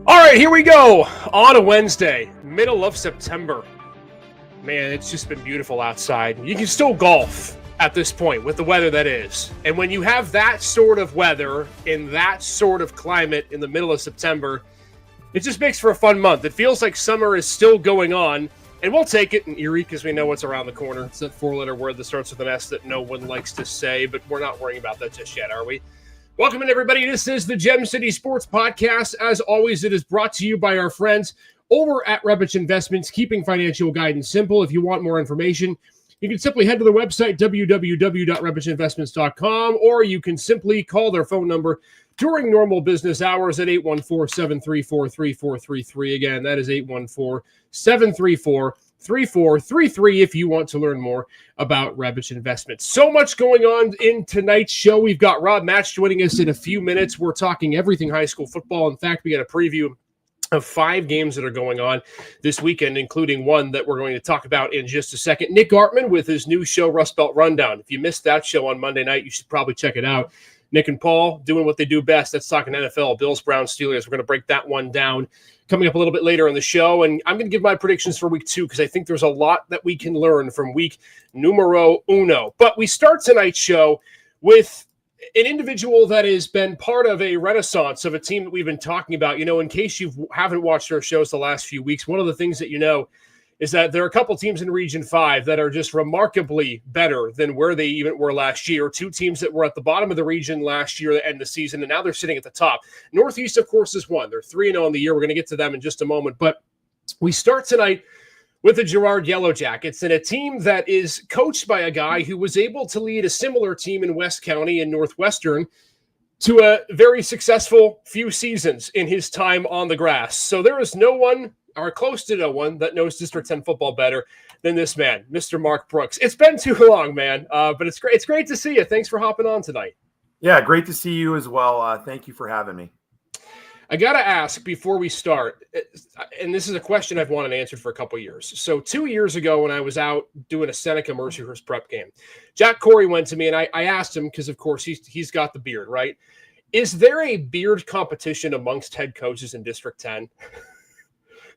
All right, here we go on a Wednesday, middle of September. Man, it's just been beautiful outside. You can still golf at this point with the weather that is. And when you have that sort of weather in that sort of climate in the middle of September, it just makes for a fun month. It feels like summer is still going on, and we'll take it in Erie because we know what's around the corner. It's that four-letter word that starts with an S that no one likes to say, but we're not worrying about that just yet, are we? Welcome in, everybody. This is the Gem City Sports Podcast. As always, it is brought to you by our friends over at Rebich Investments, keeping financial guidance simple. If you want more information, you can simply head to the website, www.rebichinvestments.com, or you can simply call their phone number during normal business hours at 814-734-3433. Again, that is 814-734-3433 if you want to learn more about Rebich Investments. So much going on in tonight's show. We've got Rob Match joining us in a few minutes. We're talking everything high school football. In fact, we got a preview of 5 games that are going on this weekend, including one that we're going to talk about in just a second. Nick Gartman with his new show, Rust Belt Rundown. If you missed that show on Monday night, you should probably check it out. Nick and Paul doing what they do best. That's talking NFL, Bills, Browns, Steelers. We're going to break that one down coming up a little bit later in the show. And I'm going to give my predictions for week 2 because I think there's a lot that we can learn from week numero uno. But we start tonight's show with an individual that has been part of a renaissance of a team that we've been talking about. You know, in case you haven't watched our shows the last few weeks, one of the things that you know is that there are a couple teams in Region 5 that are just remarkably better than where they even were last year. 2 teams that were at the bottom of the region last year to end the season, and now they're sitting at the top. Northeast, of course, is one. They're 3-0 on the year. We're going to get to them in just a moment. But we start tonight with the Girard Yellow Jackets and a team that is coached by a guy who was able to lead a similar team in West County and Northwestern to a very successful few seasons in his time on the grass. So there is no one or close to no one that knows District 10 football better than this man, Mr. Mark Brooks. It's been too long, man, but it's great. It's great to see you. Thanks for hopping on tonight. Yeah, great to see you as well. Thank you for having me. I got to ask before we start, and this is a question I've wanted answered for a couple of years. So 2 years ago when I was out doing a Seneca Mercyhurst prep game, Jack Corey went to me and I asked him, because of course he's got the beard, right? Is there a beard competition amongst head coaches in District 10?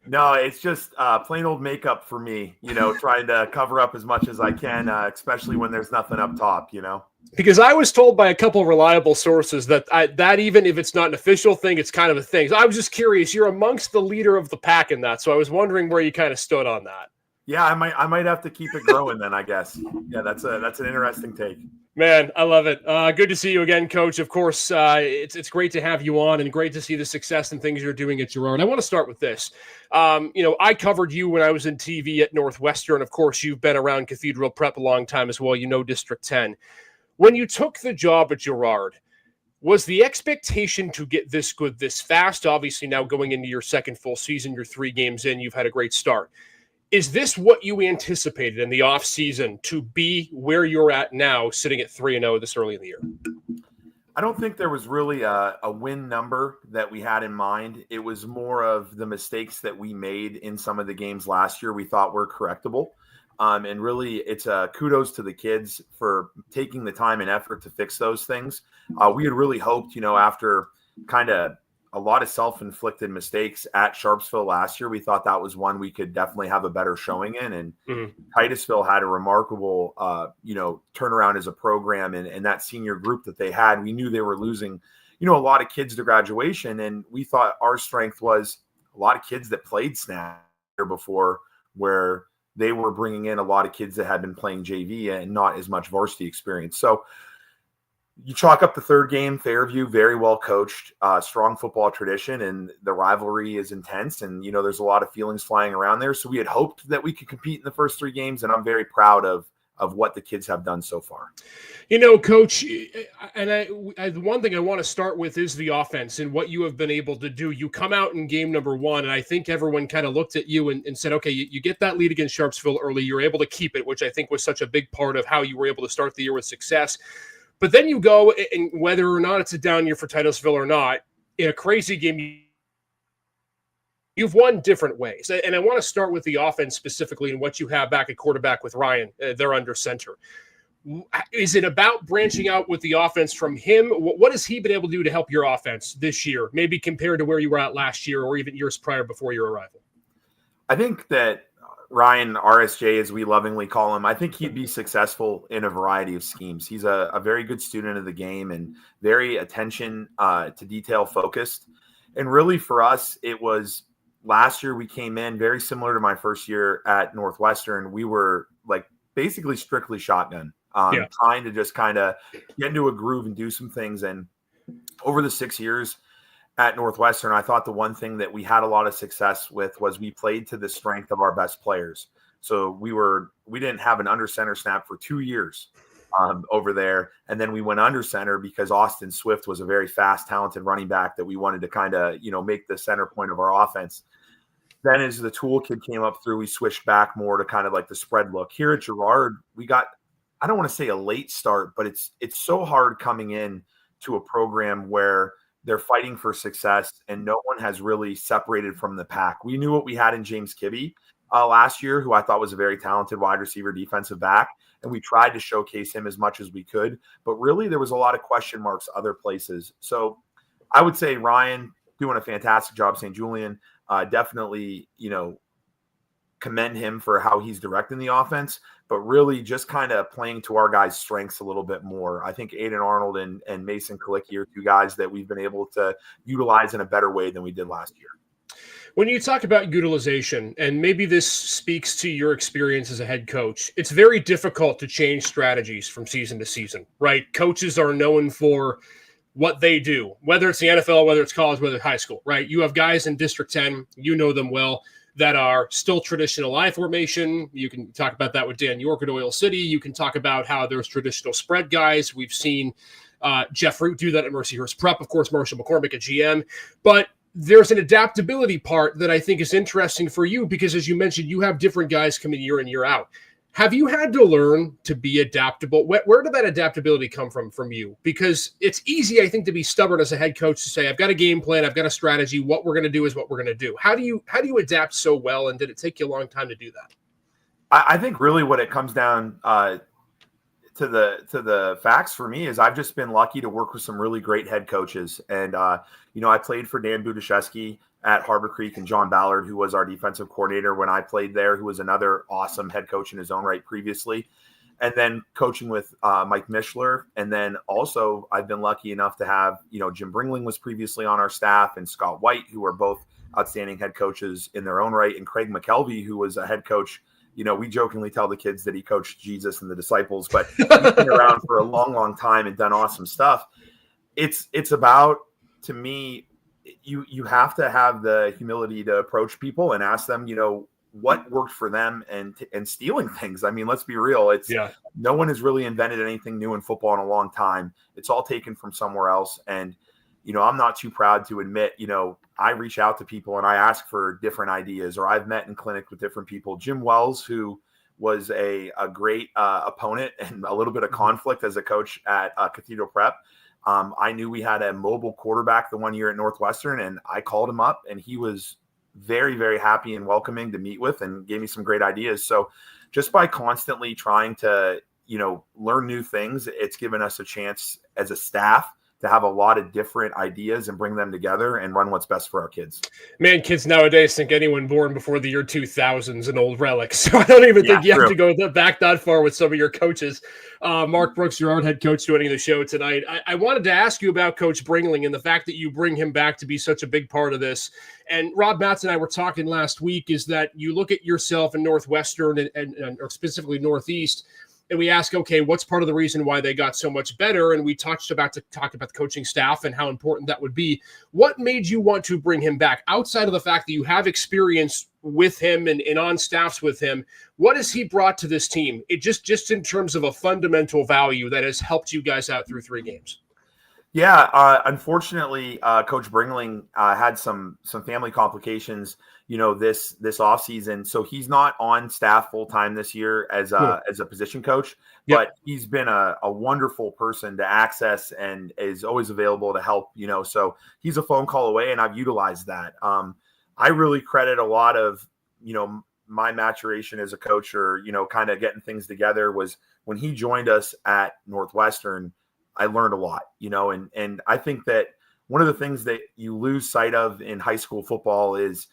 No, it's just plain old makeup for me, you know, trying to cover up as much as I can, especially when there's nothing up top, you know. Because I was told by a couple of reliable sources that that even if it's not an official thing, it's kind of a thing. So I was just curious. You're amongst the leader of the pack in that, so I was wondering where you kind of stood on that. Yeah, I might have to keep it growing then, I guess. Yeah, that's an interesting take. Man, I love it. Good to see you again, Coach. Of course, it's great to have you on and great to see the success and things you're doing at Girard. I want to start with this. You know, I covered you when I was in TV at Northwestern. Of course, you've been around Cathedral Prep a long time as well. You know District 10. When you took the job at Girard, was the expectation to get this good this fast? Obviously, now going into your second full season, you're 3 games in, you've had a great start. Is this what you anticipated in the offseason to be where you're at now, sitting at 3-0 this early in the year? I don't think there was really a win number that we had in mind. It was more of the mistakes that we made in some of the games last year we thought were correctable. And really, it's kudos to the kids for taking the time and effort to fix those things. We had really hoped, you know, after kind of a lot of self-inflicted mistakes at Sharpsville last year, we thought that was one we could definitely have a better showing in. And Titusville had a remarkable, you know, turnaround as a program, and that senior group that they had, we knew they were losing, you know, a lot of kids to graduation. And we thought our strength was a lot of kids that played snap before, where they were bringing in a lot of kids that had been playing JV and not as much varsity experience. So you chalk up the third game, Fairview, very well coached, strong football tradition, and the rivalry is intense. And, you know, there's a lot of feelings flying around there. So we had hoped that we could compete in the first 3 games, and I'm very proud of what the kids have done so far. You know, Coach, and the one thing I want to start with is the offense and what you have been able to do. You come out in game number 1, and I think everyone kind of looked at you and said, okay, you get that lead against Sharpsville early. You're able to keep it, which I think was such a big part of how you were able to start the year with success. But then you go, and whether or not it's a down year for Titusville or not, in a crazy game, you've won different ways. And I want to start with the offense specifically and what you have back at quarterback with Ryan. They're under center. Is it about branching out with the offense from him? What has he been able to do to help your offense this year, maybe compared to where you were at last year or even years prior before your arrival? I think that Ryan, RSJ, as we lovingly call him, I think he'd be successful in a variety of schemes. He's a very good student of the game and very attention to detail focused. And really for us, it was last year we came in very similar to my first year at Northwestern. We were like basically strictly shotgun, trying to just kind of get into a groove and do some things. And over the 6 years at Northwestern, I thought the one thing that we had a lot of success with was we played to the strength of our best players. So we didn't have an under center snap for 2 years over there. And then we went under center because Austin Swift was a very fast, talented running back that we wanted to kind of, make the center point of our offense. Then as the toolkit came up through, we switched back more to kind of like the spread look. Here at Girard, we got, I don't want to say a late start, but it's so hard coming in to a program where they're fighting for success and no one has really separated from the pack. We knew what we had in James Kibbe last year, who I thought was a very talented wide receiver defensive back. And we tried to showcase him as much as we could, but really there was a lot of question marks other places. So I would say Ryan doing a fantastic job, St. Julian, definitely, commend him for how he's directing the offense, but really just kind of playing to our guys' strengths a little bit more. I think Aiden Arnold and Mason Kalicki are two guys that we've been able to utilize in a better way than we did last year. When you talk about utilization, and maybe this speaks to your experience as a head coach, it's very difficult to change strategies from season to season, right? Coaches are known for what they do, whether it's the NFL, whether it's college, whether it's high school, right? You have guys in District 10, you know them well, that are still traditional I formation. You can talk about that with Dan York at Oil City. You can talk about how there's traditional spread guys. We've seen Jeff Root do that at Mercyhurst Prep, of course, Marshall McCormick at GM. But there's an adaptability part that I think is interesting for you because, as you mentioned, you have different guys coming year in, year out. Have you had to learn to be adaptable? Where did that adaptability come from you? Because it's easy, I think, to be stubborn as a head coach to say, I've got a game plan, I've got a strategy. What we're going to do is what we're going to do. How do you adapt so well? And did it take you a long time to do that? I think really what it comes down to the facts for me is I've just been lucky to work with some really great head coaches. And, I played for Dan Budaszewski at Harbor Creek and John Ballard, who was our defensive coordinator when I played there, who was another awesome head coach in his own right previously. And then coaching with Mike Mishler. And then also I've been lucky enough to have, Jim Bringling was previously on our staff and Scott White, who are both outstanding head coaches in their own right. And Craig McKelvey, who was a head coach. We jokingly tell the kids that he coached Jesus and the disciples, but he's been around for a long, long time and done awesome stuff. It's about, to me, you have to have the humility to approach people and ask them, what worked for them and stealing things. I mean, let's be real. No one has really invented anything new in football in a long time. It's all taken from somewhere else. And, I'm not too proud to admit, I reach out to people and I ask for different ideas, or I've met in clinic with different people. Jim Wells, who was a great opponent and a little bit of conflict as a coach at Cathedral Prep. I knew we had a mobile quarterback the one year at Northwestern, and I called him up and he was very, very happy and welcoming to meet with and gave me some great ideas. So just by constantly trying to, learn new things, it's given us a chance as a staff to have a lot of different ideas and bring them together and run what's best for our kids. Man, kids nowadays think anyone born before the year 2000 is an old relic. So I don't even think you have to go back that far with some of your coaches. Mark Brooks, your own head coach, joining the show tonight. I wanted to ask you about Coach Bringling and the fact that you bring him back to be such a big part of this. And Rob Matz and I were talking last week is that you look at yourself in Northwestern and or specifically Northeast, and we ask, okay, what's part of the reason why they got so much better? And we talk about the coaching staff and how important that would be. What made you want to bring him back outside of the fact that you have experience with him and on staffs with him? What has he brought to this team? It just in terms of a fundamental value that has helped you guys out through 3 games. Yeah, unfortunately, Coach Bringling had some family complications, this offseason. So he's not on staff full time this year as a position coach, but he's been a wonderful person to access and is always available to help, so he's a phone call away and I've utilized that. I really credit a lot of, my maturation as a coach, or, kind of getting things together, was when he joined us at Northwestern. I learned a lot, and I think that one of the things that you lose sight of in high school football is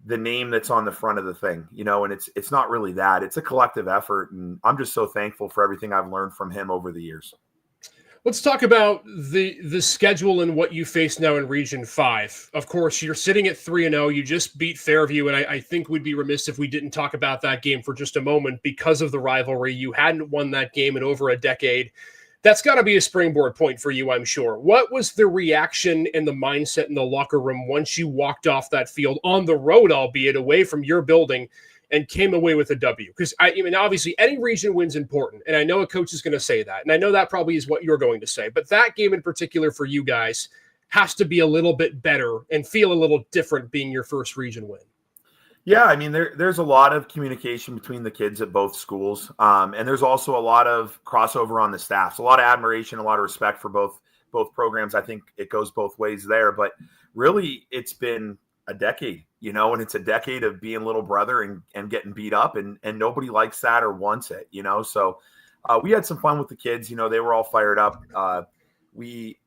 the name that's on the front of the thing, and it's not really that. It's a collective effort, and I'm just so thankful for everything I've learned from him over the years. Let's talk about the schedule and what you face now in Region 5. Of course, you're sitting at 3-0. You just beat Fairview, and I think we'd be remiss if we didn't talk about that game for just a moment because of the rivalry. You hadn't won that game in over a decade. That's got to be a springboard point for you, I'm sure. What was the reaction and the mindset in the locker room once you walked off that field on the road, albeit away from your building, and came away with a W? Because, obviously, any region win's important, and I know a coach is going to say that, and I know that probably is what you're going to say, but that game in particular for you guys has to be a little bit better and feel a little different being your first region win. Yeah, there's a lot of communication between the kids at both schools, and there's also a lot of crossover on the staffs, a lot of admiration, a lot of respect for both programs. I think it goes both ways there, but really it's been a decade, and it's a decade of being little brother and getting beat up, and nobody likes that or wants it, so we had some fun with the kids. They were all fired up. We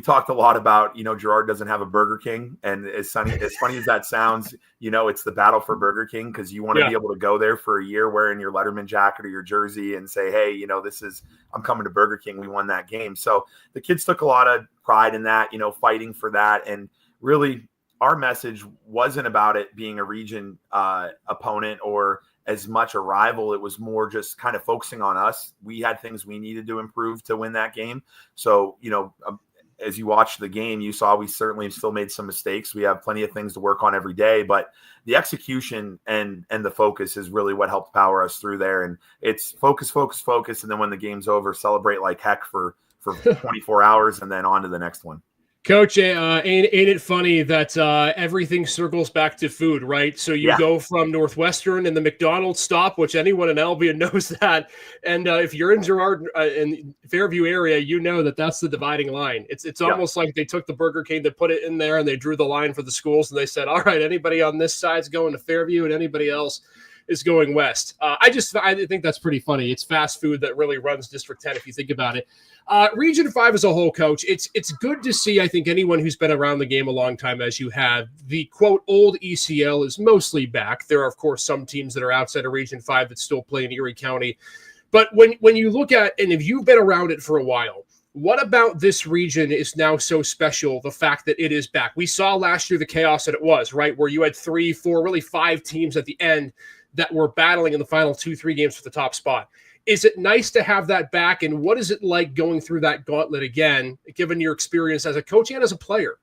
talked a lot about, Girard doesn't have a Burger King, and as funny as that sounds, it's the battle for Burger King, because you want to be able to go there for a year wearing your Letterman jacket or your jersey and say, hey, I'm coming to Burger King. We won that game. So the kids took a lot of pride in that, fighting for that. And really our message wasn't about it being a region opponent or as much a rival. It was more just kind of focusing on us. We had things we needed to improve to win that game. So, as you watched the game, you saw we certainly still made some mistakes. We have plenty of things to work on every day, but the execution and the focus is really what helped power us through there. And it's focus. And then when the game's over, celebrate like heck for 24 hours and then on to the next one. Coach, ain't it funny that everything circles back to food, right? So you go from Northwestern and the McDonald's stop, which anyone in Albion knows that. And if you're in Girard in Fairview area, you know that's the dividing line. It's almost like they took the Burger King, they put it in there, and they drew the line for the schools, and they said, all right, anybody on this side's going to Fairview, and anybody else is going west. I think that's pretty funny. It's fast food that really runs District 10 if you think about it. Region 5 as a whole, Coach, it's good to see, I think, anyone who's been around the game a long time as you have. The, quote, old ECL is mostly back. There are, of course, some teams that are outside of Region 5 that still play in Erie County. But when you look at, and if you've been around it for a while, what about this region is now so special, the fact that it is back? We saw last year the chaos that it was, right, where you had 3, 4, really 5 teams at the end that were battling in the final 2-3 games for the top spot. Is it nice to have that back? And what is it like going through that gauntlet again, given your experience as a coach and as a player?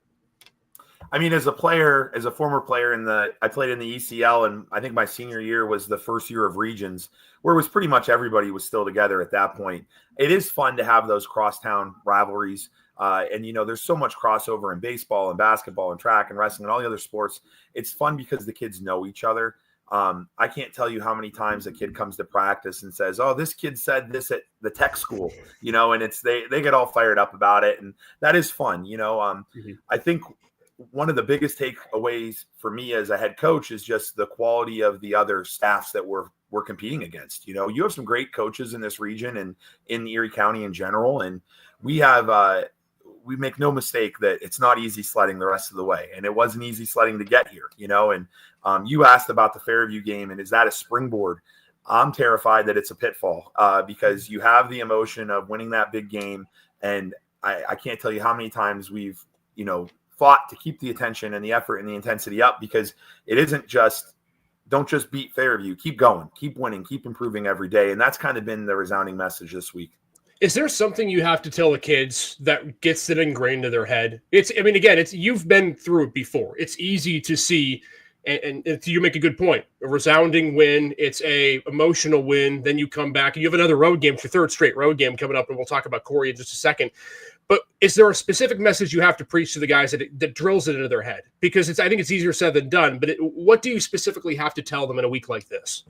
As a player, as a former player I played in the ECL, and I think my senior year was the first year of regions where it was pretty much everybody was still together at that point. It is fun to have those crosstown rivalries. And there's so much crossover in baseball and basketball and track and wrestling and all the other sports. It's fun because the kids know each other. I can't tell you how many times a kid comes to practice and says, oh, this kid said this at the tech school, and it's, they get all fired up about it. And that is fun. I think one of the biggest takeaways for me as a head coach is just the quality of the other staffs that we're competing against. You have some great coaches in this region and in Erie County in general. And we have, we make no mistake that it's not easy sledding the rest of the way. And it wasn't easy sledding to get here, and you asked about the Fairview game and is that a springboard? I'm terrified that it's a pitfall because you have the emotion of winning that big game. And I can't tell you how many times we've, fought to keep the attention and the effort and the intensity up, because it isn't just, don't just beat Fairview, keep going, keep winning, keep improving every day. And that's kind of been the resounding message this week. Is there something you have to tell the kids that gets it ingrained in their head? You've been through it before. It's easy to see, and you make a good point. A resounding win, it's a emotional win. Then you come back and you have another road game. It's your third straight road game coming up, and we'll talk about Corey in just a second. But is there a specific message you have to preach to the guys that drills it into their head? Because I think it's easier said than done. But what do you specifically have to tell them in a week like this?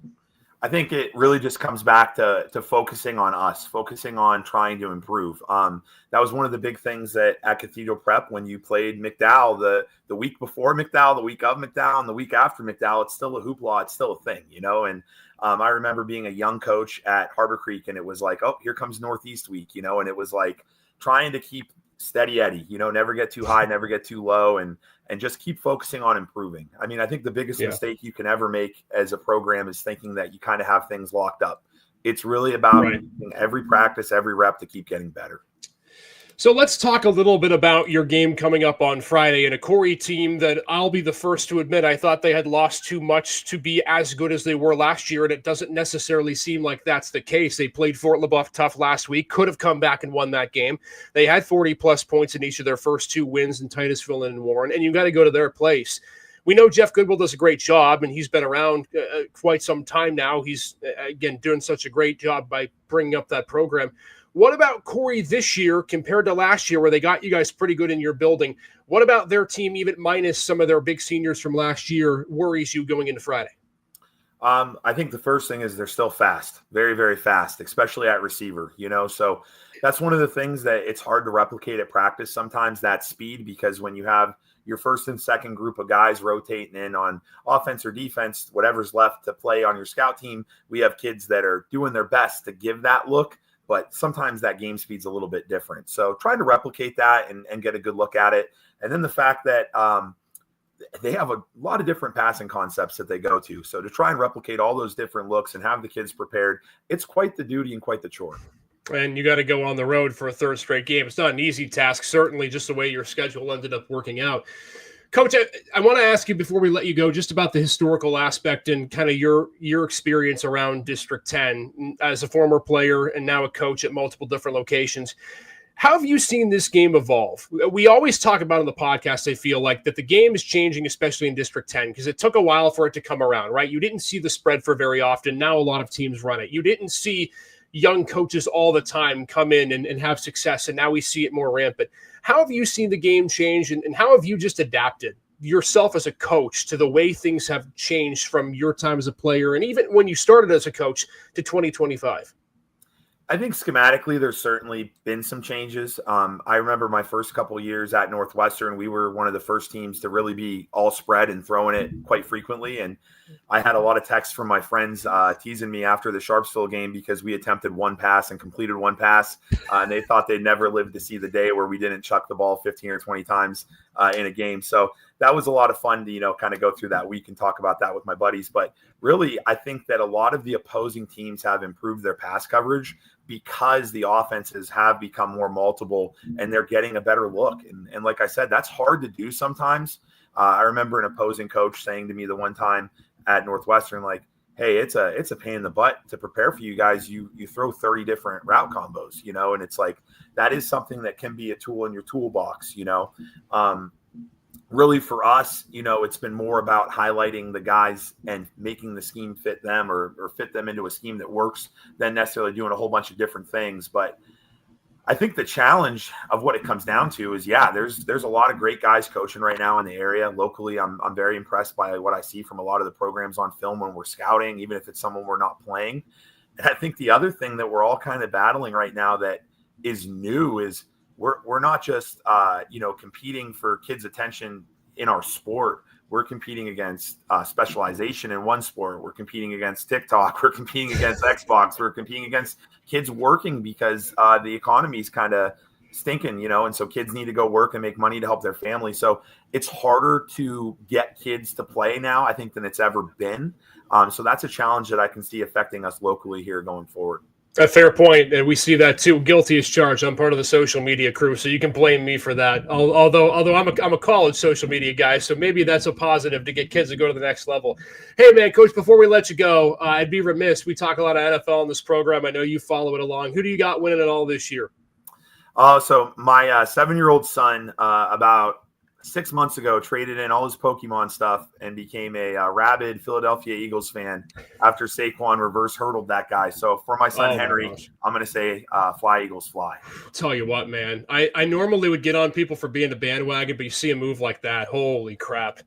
I think it really just comes back to focusing on us, focusing on trying to improve. That was one of the big things that at Cathedral Prep, when you played McDowell the week before McDowell, the week of McDowell, and the week after McDowell, it's still a hoopla. It's still a thing, And I remember being a young coach at Harbor Creek, and it was like, oh, here comes Northeast week, and it was like trying to keep steady Eddie, never get too high, never get too low, and just keep focusing on improving. I mean, I think the biggest mistake you can ever make as a program is thinking that you kind of have things locked up. It's really about every practice, every rep to keep getting better. So let's talk a little bit about your game coming up on Friday and a Corey team that I'll be the first to admit I thought they had lost too much to be as good as they were last year, and it doesn't necessarily seem like that's the case. They played Fort LeBoeuf tough last week, could have come back and won that game. They had 40-plus points in each of their first two wins in Titusville and in Warren, and you got to go to their place. We know Jeff Goodwill does a great job, and he's been around quite some time now. He's, again, doing such a great job by bringing up that program. What about Corey this year compared to last year where they got you guys pretty good in your building? What about their team, even minus some of their big seniors from last year, worries you going into Friday? I think the first thing is they're still fast, very, very fast, especially at receiver, So that's one of the things that it's hard to replicate at practice sometimes, that speed, because when you have your first and second group of guys rotating in on offense or defense, whatever's left to play on your scout team, we have kids that are doing their best to give that look. But sometimes that game speed's a little bit different. So trying to replicate that and get a good look at it. And then the fact that they have a lot of different passing concepts that they go to. So to try and replicate all those different looks and have the kids prepared, it's quite the duty and quite the chore. And you got to go on the road for a third straight game. It's not an easy task, certainly, just the way your schedule ended up working out. Coach, I want to ask you before we let you go just about the historical aspect and kind of your experience around District 10 as a former player and now a coach at multiple different locations. How have you seen this game evolve? We always talk about on the podcast, I feel like, that the game is changing, especially in District 10, because it took a while for it to come around, right? You didn't see the spread for very often. Now a lot of teams run it. You didn't see young coaches all the time come in and have success, and now we see it more rampant. How have you seen the game change, and how have you just adapted yourself as a coach to the way things have changed from your time as a player and even when you started as a coach to 2025? I think schematically, there's certainly been some changes. I remember my first couple of years at Northwestern, we were one of the first teams to really be all spread and throwing it quite frequently. And I had a lot of texts from my friends teasing me after the Sharpsville game because we attempted one pass and completed one pass. And they thought they'd never live to see the day where we didn't chuck the ball 15 or 20 times in a game. So that was a lot of fun to, kind of go through that week and talk about that with my buddies. But really, I think that a lot of the opposing teams have improved their pass coverage because the offenses have become more multiple and they're getting a better look. And like I said, that's hard to do sometimes. I remember an opposing coach saying to me the one time at Northwestern, like, hey, it's a pain in the butt to prepare for you guys. You throw 30 different route combos, and it's like, that is something that can be a tool in your toolbox, Really for us, it's been more about highlighting the guys and making the scheme fit them or fit them into a scheme that works than necessarily doing a whole bunch of different things. But I think the challenge of what it comes down to is, there's a lot of great guys coaching right now in the area. Locally, I'm very impressed by what I see from a lot of the programs on film when we're scouting, even if it's someone we're not playing. And I think the other thing that we're all kind of battling right now that is new is we're not just competing for kids' attention in our sport. We're competing against specialization in one sport. We're competing against TikTok. We're competing against Xbox. We're competing against kids working because the economy is kind of stinking, and so kids need to go work and make money to help their family. So it's harder to get kids to play now, I think, than it's ever been. So that's a challenge that I can see affecting us locally here going forward. A fair point, and we see that too. Guilty as charged. I'm part of the social media crew, so you can blame me for that. Although I'm a college social media guy, so maybe that's a positive to get kids to go to the next level. Hey, man, Coach, before we let you go, I'd be remiss. We talk a lot of NFL in this program. I know you follow it along. Who do you got winning it all this year? So my 7-year-old son, about 6 months ago, traded in all his Pokemon stuff and became a rabid Philadelphia Eagles fan after Saquon reverse hurdled that guy. So for my son, Henry, I'm going to say fly, Eagles, fly. I'll tell you what, man, I normally would get on people for being the bandwagon, but you see a move like that, holy crap.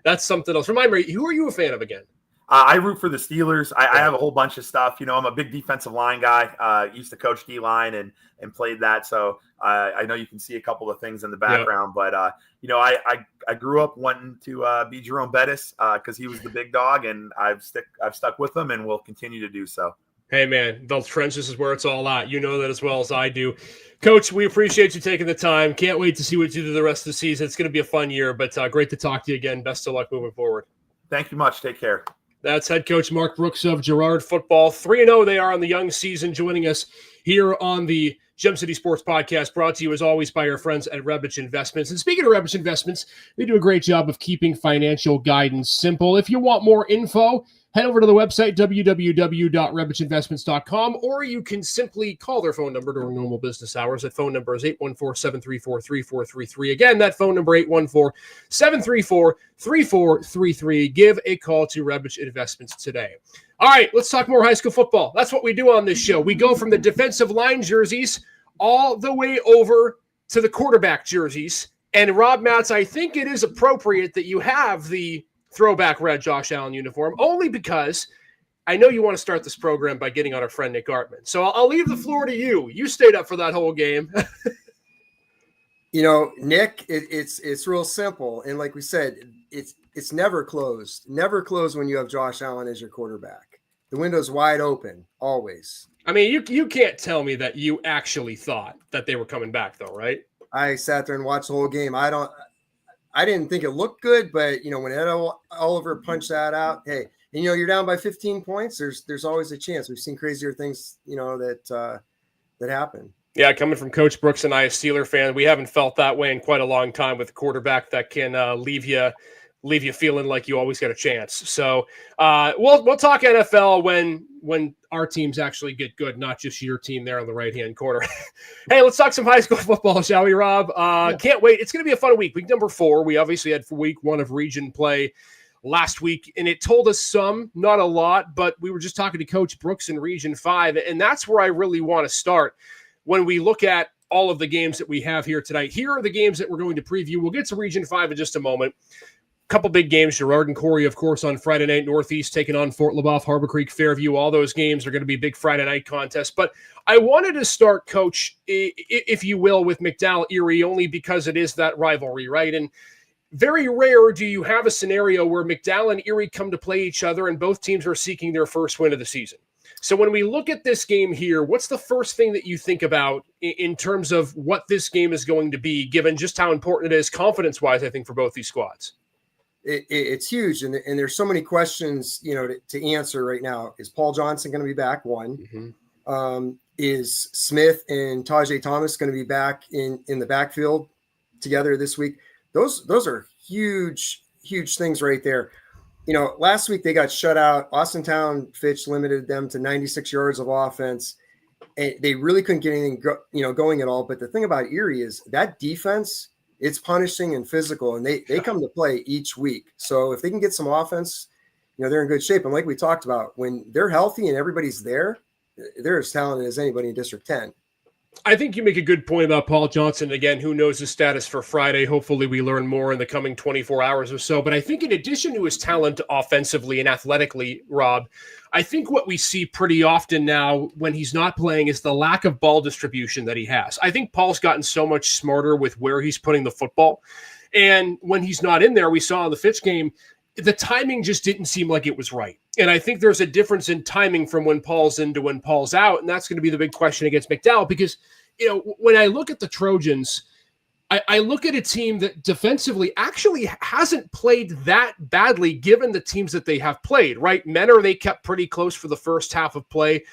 That's something else. Remind me, who are you a fan of again? I root for the Steelers. I have a whole bunch of stuff. I'm a big defensive line guy. Used to coach D-line and played that. So I know you can see a couple of things in the background. But, I grew up wanting to be Jerome Bettis because he was the big dog, and I've stuck with him and will continue to do so. Hey, man, the trenches is where it's all at. You know that as well as I do. Coach, we appreciate you taking the time. Can't wait to see what you do the rest of the season. It's going to be a fun year, but great to talk to you again. Best of luck moving forward. Thank you much. Take care. That's head coach Mark Brooks of Girard Football. 3-0 they are on the young season, joining us here on the Gem City Sports Podcast, brought to you as always by our friends at Rebich Investments. And speaking of Rebich Investments, they do a great job of keeping financial guidance simple. If you want more info, head over to the website, www.rebichinvestments.com, or you can simply call their phone number during normal business hours. That phone number is 814-734-3433. Again, that phone number, 814-734-3433. Give a call to Rebich Investments today. All right, let's talk more high school football. That's what we do on this show. We go from the defensive line jerseys all the way over to the quarterback jerseys. And Rob Matz, I think it is appropriate that you have the throwback red Josh Allen uniform, only because I know you want to start this program by getting on our friend Nick Artman. So I'll leave the floor to you. You stayed up for that whole game. Nick, it's real simple. And like we said, it's never closed. Never closed when you have Josh Allen as your quarterback. The window's wide open, always. I mean, you can't tell me that you actually thought that they were coming back, though, right? I sat there and watched the whole game. I didn't think it looked good, but when Ed Oliver punched that out, hey, and you're down by 15 points. There's always a chance. We've seen crazier things, that happen. Yeah, coming from Coach Brooks and I, a Steeler fan, we haven't felt that way in quite a long time with a quarterback that can leave you feeling like you always got a chance. So we'll talk NFL when our teams actually get good, not just your team there on the right-hand corner. Hey, let's talk some high school football, shall we, Rob? Can't wait. It's going to be a fun week. Week number 4, we obviously had week 1 of region play last week, and it told us some, not a lot, but we were just talking to Coach Brooks in Region 5, and that's where I really want to start when we look at all of the games that we have here tonight. Here are the games that we're going to preview. We'll get to Region 5 in just a moment. Couple big games, Girard and Corey, of course, on Friday night. Northeast taking on Fort Leboeuf, Harbor Creek, Fairview. All those games are going to be big Friday night contests. But I wanted to start, Coach, if you will, with McDowell Erie, only because it is that rivalry, right? And very rare do you have a scenario where McDowell and Erie come to play each other and both teams are seeking their first win of the season. So when we look at this game here, what's the first thing that you think about in terms of what this game is going to be, given just how important it is confidence-wise, I think, for both these squads? It's huge, and there's so many questions, to answer right now. Is Paul Johnson going to be back? One. Mm-hmm. Is Smith and Tajay Thomas going to be back in the backfield together this week? Those are huge things right there. Last week they got shut out. Austintown Fitch limited them to 96 yards of offense, and they really couldn't get anything going at all. But the thing about Erie is that defense, it's punishing and physical, and they come to play each week. So if they can get some offense, they're in good shape. And like we talked about, when they're healthy and everybody's there, they're as talented as anybody in District 10. I think you make a good point about Paul Johnson. Again, who knows his status for Friday? Hopefully we learn more in the coming 24 hours or so. But I think in addition to his talent offensively and athletically, Rob, I think what we see pretty often now when he's not playing is the lack of ball distribution that he has. I think Paul's gotten so much smarter with where he's putting the football. And when he's not in there, we saw in the Fitch game, the timing just didn't seem like it was right. And I think there's a difference in timing from when Paul's in to when Paul's out. And that's going to be the big question against McDowell because, when I look at the Trojans, I look at a team that defensively actually hasn't played that badly given the teams that they have played, right? Menor, they kept pretty close for the first half of play.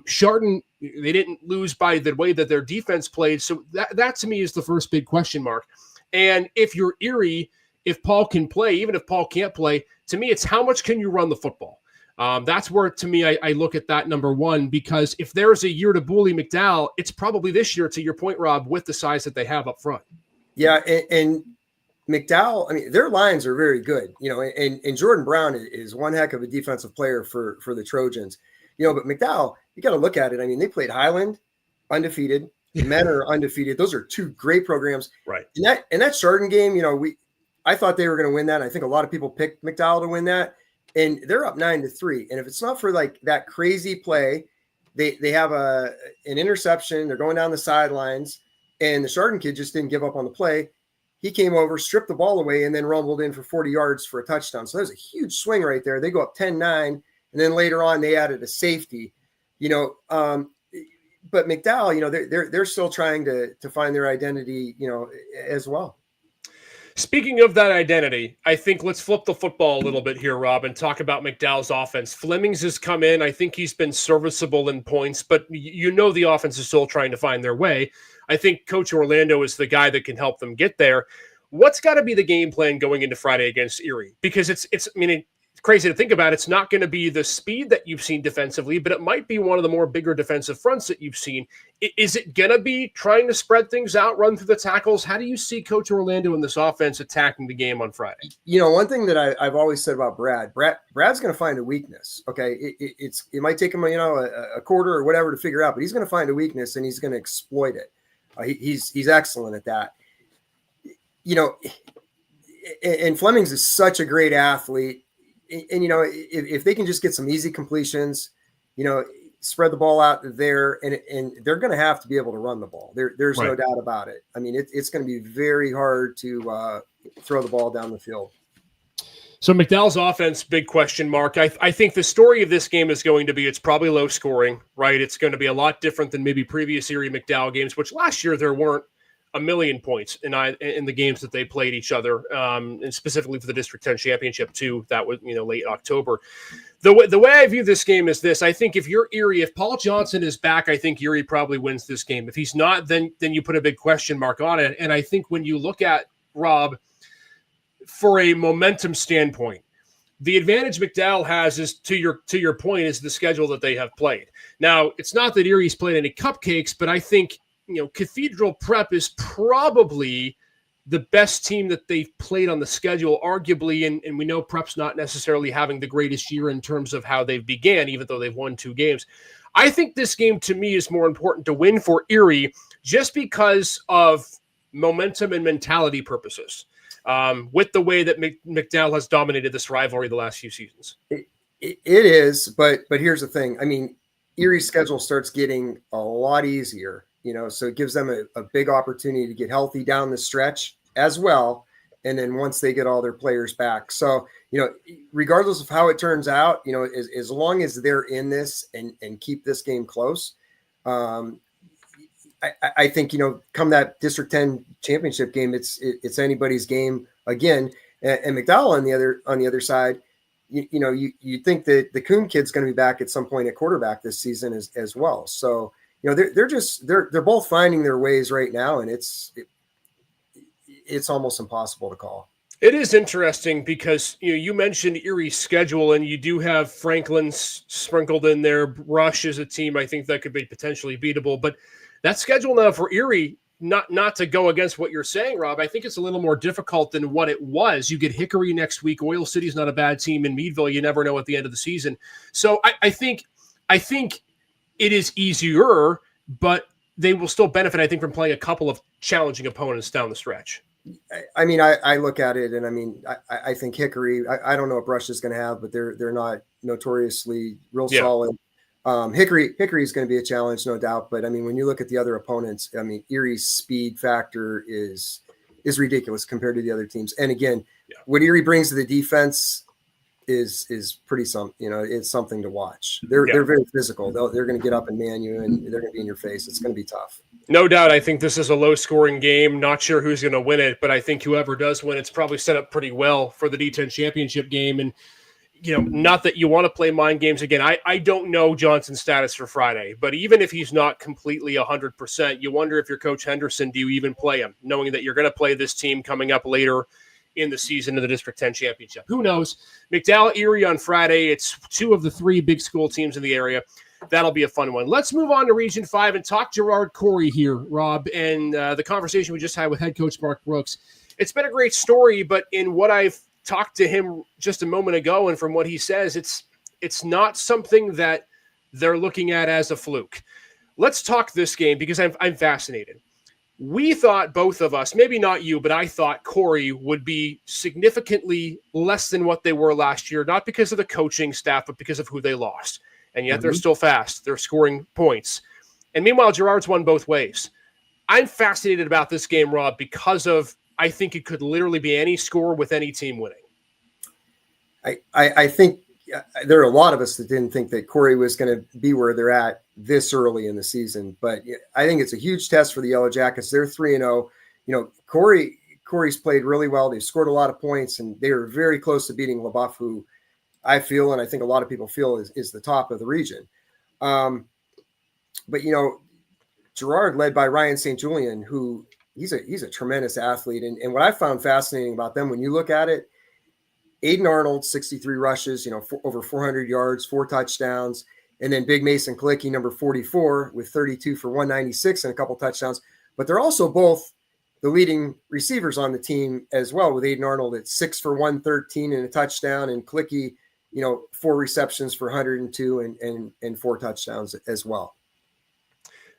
Chardon, they didn't lose by the way that their defense played. So that to me is the first big question mark. And if you're Erie, if Paul can play, even if Paul can't play, to me, it's how much can you run the football? That's where, to me, I look at that number one, because if there's a year to bully McDowell, it's probably this year, to your point, Rob, with the size that they have up front. Yeah, and McDowell, I mean, their lines are very good, and Jordan Brown is one heck of a defensive player for the Trojans, but McDowell, you got to look at it. I mean, they played Highland, undefeated, Menor undefeated. Those are two great programs. Right. And that Chardon game, I thought they were going to win that. I think a lot of people picked McDowell to win that. and they're up 9-3. And if it's not for like that crazy play, they have an interception. They're going down the sidelines, and the Chardon kid just didn't give up on the play. He came over, stripped the ball away, and then rumbled in for 40 yards for a touchdown. So there's a huge swing right there. They go up 10-9, and then later on they added a safety. But McDowell, they're still trying to find their identity, as well. Speaking of that identity, I think let's flip the football a little bit here, Rob, and talk about McDowell's offense. Flemings has come in. I think he's been serviceable in points, but the offense is still trying to find their way. I think Coach Orlando is the guy that can help them get there. What's got to be the game plan going into Friday against Erie? Because it's crazy to think about. It's not going to be the speed that you've seen defensively, but it might be one of the more bigger defensive fronts that you've seen. Is it going to be trying to spread things out, run through the tackles? How do you see Coach Orlando in this offense attacking the game on Friday? One thing that I've always said about Brad's going to find a weakness. Okay. It might take him, a quarter or whatever to figure out, but he's going to find a weakness and he's going to exploit it. He's excellent at that. And Flemings is such a great athlete. And if they can just get some easy completions, spread the ball out there, and they're going to have to be able to run the ball. There's no doubt about it. I mean, it's going to be very hard to throw the ball down the field. So McDowell's offense, big question mark. I think the story of this game is going to be it's probably low scoring, right? It's going to be a lot different than maybe previous Erie McDowell games, which last year there weren't a million points in the games that they played each other, and specifically for the District 10 championship too. That was late October. The way I view this game is this: I think if you're Erie, if Paul Johnson is back, I think Erie probably wins this game. If he's not, then you put a big question mark on it. And I think when you look at Rob, for a momentum standpoint, the advantage McDowell has is to your point is the schedule that they have played. Now, it's not that Erie's played any cupcakes, but I think Cathedral Prep is probably the best team that they've played on the schedule, arguably, and we know Prep's not necessarily having the greatest year in terms of how they've began, even though they've won 2 games. I think this game, to me, is more important to win for Erie just because of momentum and mentality purposes, with the way that McDowell has dominated this rivalry the last few seasons. It is, but here's the thing. I mean, Erie's schedule starts getting a lot easier. So it gives them a big opportunity to get healthy down the stretch as well. And then once they get all their players back. So, regardless of how it turns out, as long as they're in this and keep this game close, I think, come that District 10 championship game, it's anybody's game again. And McDowell on the other side, you think that the Coon kid's going to be back at some point at quarterback this season as well. So, they're both finding their ways right now, and it's almost impossible to call. It is interesting because you mentioned Erie's schedule, and you do have Franklin sprinkled in there. Rush is a team I think that could be potentially beatable, but that schedule now for Erie, not to go against what you're saying, Rob, I think it's a little more difficult than what it was. You get Hickory next week. Oil City's not a bad team. In Meadville, you never know at the end of the season. So I think it is easier, but they will still benefit, I think, from playing a couple of challenging opponents down the stretch. I mean, I look at it, and I mean, I think Hickory, I don't know what Rush is going to have, but they're not notoriously real solid. Hickory is going to be a challenge, no doubt. But I mean, when you look at the other opponents, I mean, Erie's speed factor is ridiculous compared to the other teams. And again, what Erie brings to the defense is pretty it's something to watch. They're very physical. They're going to get up and man you, and they're going to be in your face. It's going to be tough. No doubt. I think this is a low scoring game. Not sure who's going to win it, but I think whoever does win, it's probably set up pretty well for the D10 championship game. And, not that you want to play mind games again. I don't know Johnson's status for Friday, but even if he's not completely 100%, you wonder if you're Coach Henderson, do you even play him, knowing that you're going to play this team coming up later in the season of the District 10 championship? Who knows? McDowell, Erie on Friday. It's 2 of the 3 big school teams in the area. That'll be a fun one. Let's move on to Region 5 and talk Gerard Corey here, Rob, and the conversation we just had with head coach Mark Brooks. It's been a great story, but in what I've talked to him just a moment ago and from what he says, it's not something that they're looking at as a fluke. Let's talk this game because I'm fascinated. We thought, both of us, maybe not you, but I thought Corey would be significantly less than what they were last year, not because of the coaching staff, but because of who they lost. And yet they're still fast. They're scoring points. And meanwhile, Girard's won both ways. I'm fascinated about this game, Rob, because of, I think it could literally be any score with any team winning. I think there are a lot of us that didn't think that Corey was going to be where they're at this early in the season, but I think it's a huge test for the Yellow Jackets. They're 3-0. Corey's played really well. They've scored a lot of points, and they are very close to beating LaBeouf, who I feel, and I think a lot of people feel, is the top of the region. But Girard, led by Ryan St. Julian, who he's a tremendous athlete. And what I found fascinating about them, when you look at it, Aiden Arnold, 63 rushes, over 400 yards, 4 touchdowns. And then Big Mason Kalicki, number 44, with 32 for 196 and a couple touchdowns. But they're also both the leading receivers on the team as well, with Aiden Arnold at 6 for 113 and a touchdown, and Kalicki, 4 receptions for 102 and 4 touchdowns as well.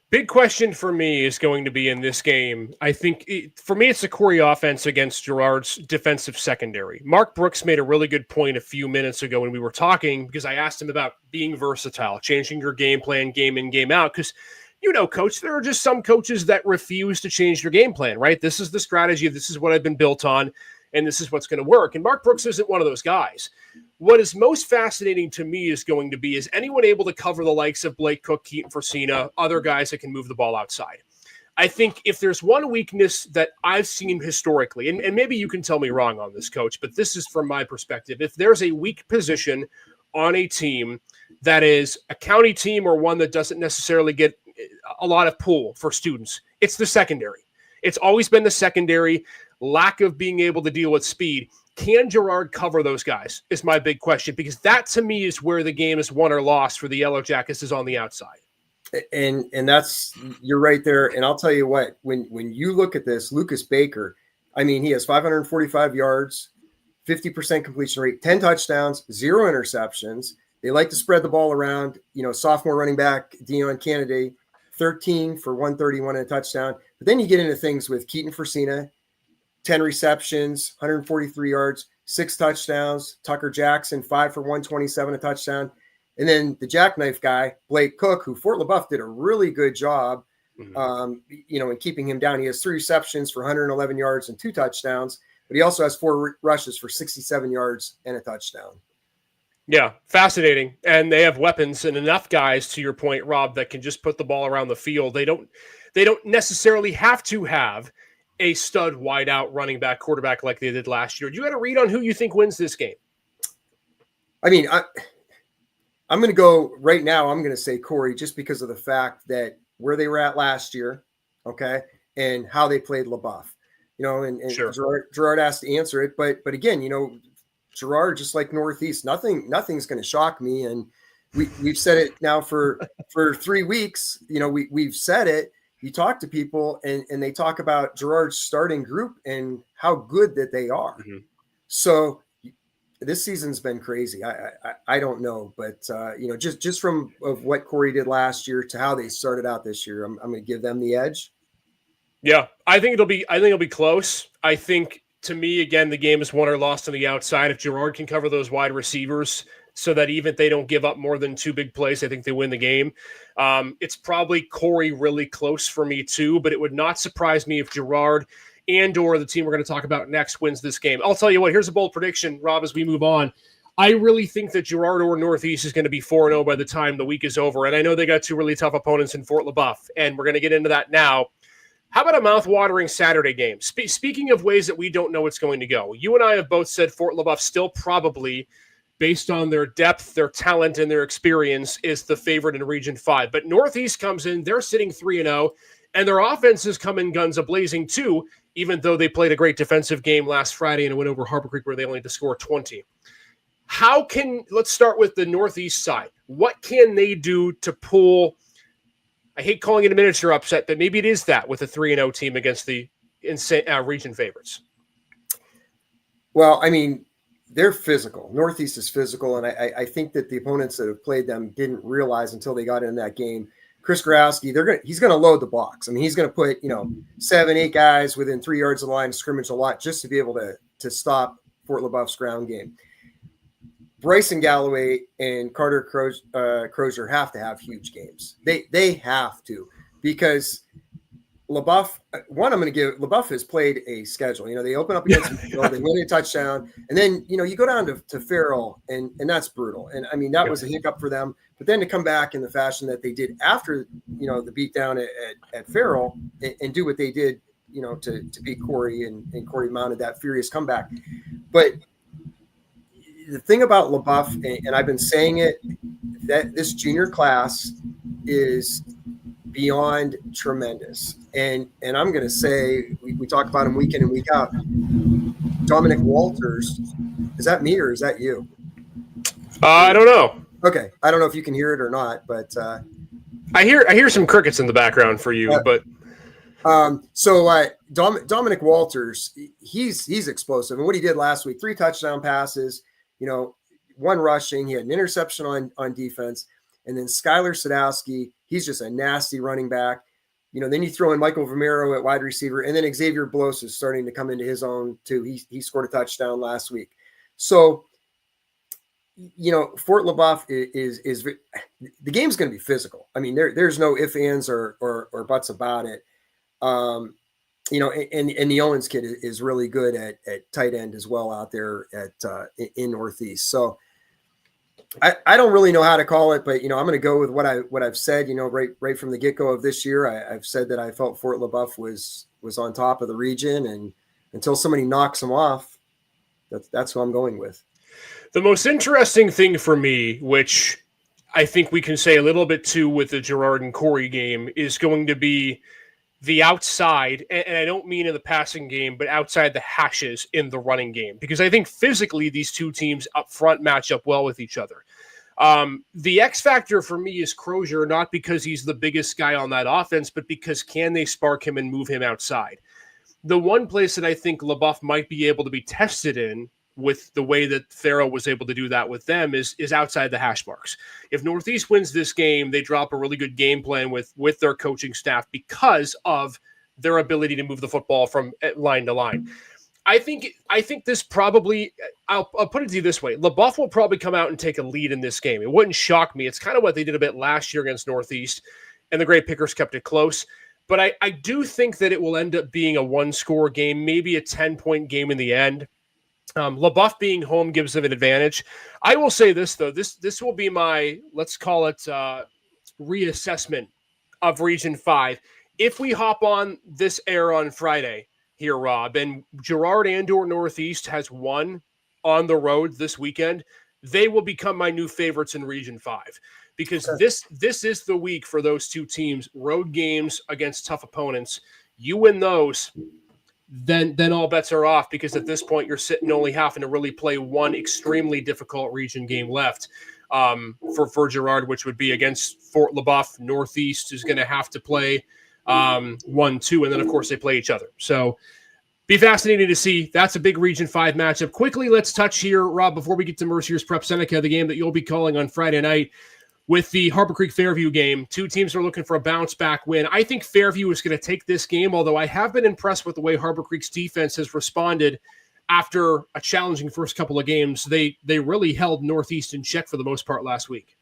Big question for me is going to be in this game. I think for me, it's the Corey offense against Girard's defensive secondary. Mark Brooks made a really good point a few minutes ago when we were talking, because I asked him about being versatile, changing your game plan, game in, game out. Because, Coach, there are just some coaches that refuse to change their game plan, right? This is the strategy. This is what I've been built on, and this is what's going to work. And Mark Brooks isn't one of those guys. What is most fascinating to me is going to be, is anyone able to cover the likes of Blake Cook, Keaton Forsina, other guys that can move the ball outside? I think if there's one weakness that I've seen historically, and maybe you can tell me wrong on this, Coach, but this is from my perspective. If there's a weak position on a team that is a county team or one that doesn't necessarily get a lot of pull for students, it's the secondary. It's always been the secondary, lack of being able to deal with speed. Can Girard cover those guys is my big question, because that to me is where the game is won or lost for the Yellow Jackets, is on the outside. And that's, you're right there. And I'll tell you what, when you look at this, Lucas Baker, he has 545 yards, 50% completion rate, 10 touchdowns, 0 interceptions. They like to spread the ball around. Sophomore running back Dion Kennedy, 13 for 131 and a touchdown. But then you get into things with Keaton Forsina, 10 receptions, 143 yards, 6 touchdowns. Tucker Jackson, 5 for 127, a touchdown. And then the jackknife guy, Blake Cook, who Fort LaBeouf did a really good job, in keeping him down. He has 3 receptions for 111 yards and 2 touchdowns, but he also has 4 rushes for 67 yards and a touchdown. Yeah, fascinating. And they have weapons and enough guys, to your point, Rob, that can just put the ball around the field. They don't necessarily have to have a stud wideout running back quarterback like they did last year. You got a read on who you think wins this game? I'm going to go right now. I'm going to say Corey, just because of the fact that where they were at last year, okay, and how they played LaBeouf. And sure. Girard has to answer it, but again, Girard, just like Northeast, nothing's going to shock me, and we've said it now for 3 weeks. We've said it. You talk to people and they talk about Girard's starting group and how good that they are. Mm-hmm. So this season's been crazy. I don't know, but just from of what Corey did last year to how they started out this year, I'm going to give them the edge. Yeah, I think it'll be close. I think, to me, again, the game is won or lost on the outside. If Girard can cover those wide receivers so that even if they don't give up more than 2 big plays, I think they win the game. It's probably Corey really close for me too, but it would not surprise me if Girard and or the team we're going to talk about next wins this game. I'll tell you what, here's a bold prediction, Rob, as we move on. I really think that Girard or Northeast is going to be 4-0 by the time the week is over. And I know they got 2 really tough opponents in Fort LaBeouf, and we're going to get into that now. How about a mouth-watering Saturday game? Speaking of ways that we don't know what's going to go, you and I have both said Fort LaBeouf still probably, based on their depth, their talent, and their experience, is the favorite in Region 5. But Northeast comes in, they're sitting 3-0, and their offenses come in guns a-blazing too, even though they played a great defensive game last Friday and it went over Harbor Creek where they only had to score 20. Let's start with the Northeast side. What can they do to pull, I hate calling it a miniature upset, but maybe it is that with a 3-0 team against the region favorites? Well, they're physical. Northeast is physical, and I think that the opponents that have played them didn't realize until they got in that game. Chris Grabowski, he's going to load the box. I mean, he's going to put, 7-8 guys within 3 yards of the line of scrimmage a lot just to be able to stop Fort LaBeouf's ground game. Bryson Galloway and Carter Crozier have to have huge games. They have to, because LaBeouf, LaBeouf has played a schedule. They open up against McDowell, they win a touchdown, and then, you go down to Farrell, and that's brutal. And I mean, that was a hiccup for them. But then to come back in the fashion that they did after, the beatdown at Farrell and do what they did, to beat Corey, and Corey mounted that furious comeback. But the thing about LaBeouf, and I've been saying it, that this junior class is beyond tremendous. And I'm going to say, we talk about him week in and week out. Dominic Walters, is that me or is that you? I don't know. Okay. I don't know if you can hear it or not, but I hear some crickets in the background for you, but Dominic Walters, he's explosive. And what he did last week, 3 touchdown passes, 1 rushing, he had an interception on defense. And then Skylar Sadowski, he's just a nasty running back. Then you throw in Michael Vomero at wide receiver, and then Xavier Bloss is starting to come into his own too. He scored a touchdown last week. So, Fort LaBeouf is the game's going to be physical. I mean, there's no ifs, ands, or buts about it. And the Owens kid is really good at tight end as well out there in Northeast. So I don't really know how to call it, but I'm going to go with what I've said. Right from the get-go of this year, I've said that I felt Fort LaBeouf was on top of the region, and until somebody knocks them off, that's who I'm going with. The most interesting thing for me, which I think we can say a little bit too with the Gerard and Corey game, is going to be the outside, and I don't mean in the passing game, but outside the hashes in the running game, because I think physically these two teams up front match up well with each other. The X factor for me is Crozier, not because he's the biggest guy on that offense, but because can they spark him and move him outside? The one place that I think LaBeouf might be able to be tested in, with the way that Farrell was able to do that with them, is outside the hash marks. If Northeast wins this game, they drop a really good game plan with their coaching staff because of their ability to move the football from line to line. I think this probably, I'll put it to you this way. LaBeouf will probably come out and take a lead in this game. It wouldn't shock me. It's kind of what they did a bit last year against Northeast, and the Great Pickers kept it close. But I do think that it will end up being a 1-score game, maybe a 10-point game in the end. LaBeouf being home gives them an advantage. I will say this, though. This will be my, let's call it, reassessment of Region 5. If we hop on this air on Friday here, Rob, and Gerard and/or Northeast has won on the road this weekend, they will become my new favorites in Region 5. Because this is the week for those two teams. Road games against tough opponents. You win those, then all bets are off, because at this point you're sitting only having to really play one extremely difficult region game left for Gerard, which would be against Fort LaBeouf. Northeast is going to have to play 1-2, and then of course they play each other. So be fascinating to see. That's a big Region 5 matchup. Quickly, let's touch here, Rob, before we get to Mercier's Prep Seneca, the game that you'll be calling on Friday night. With the Harbor Creek Fairview game, two teams are looking for a bounce-back win. I think Fairview is going to take this game, although I have been impressed with the way Harbor Creek's defense has responded after a challenging first couple of games. They really held Northeast in check for the most part last week.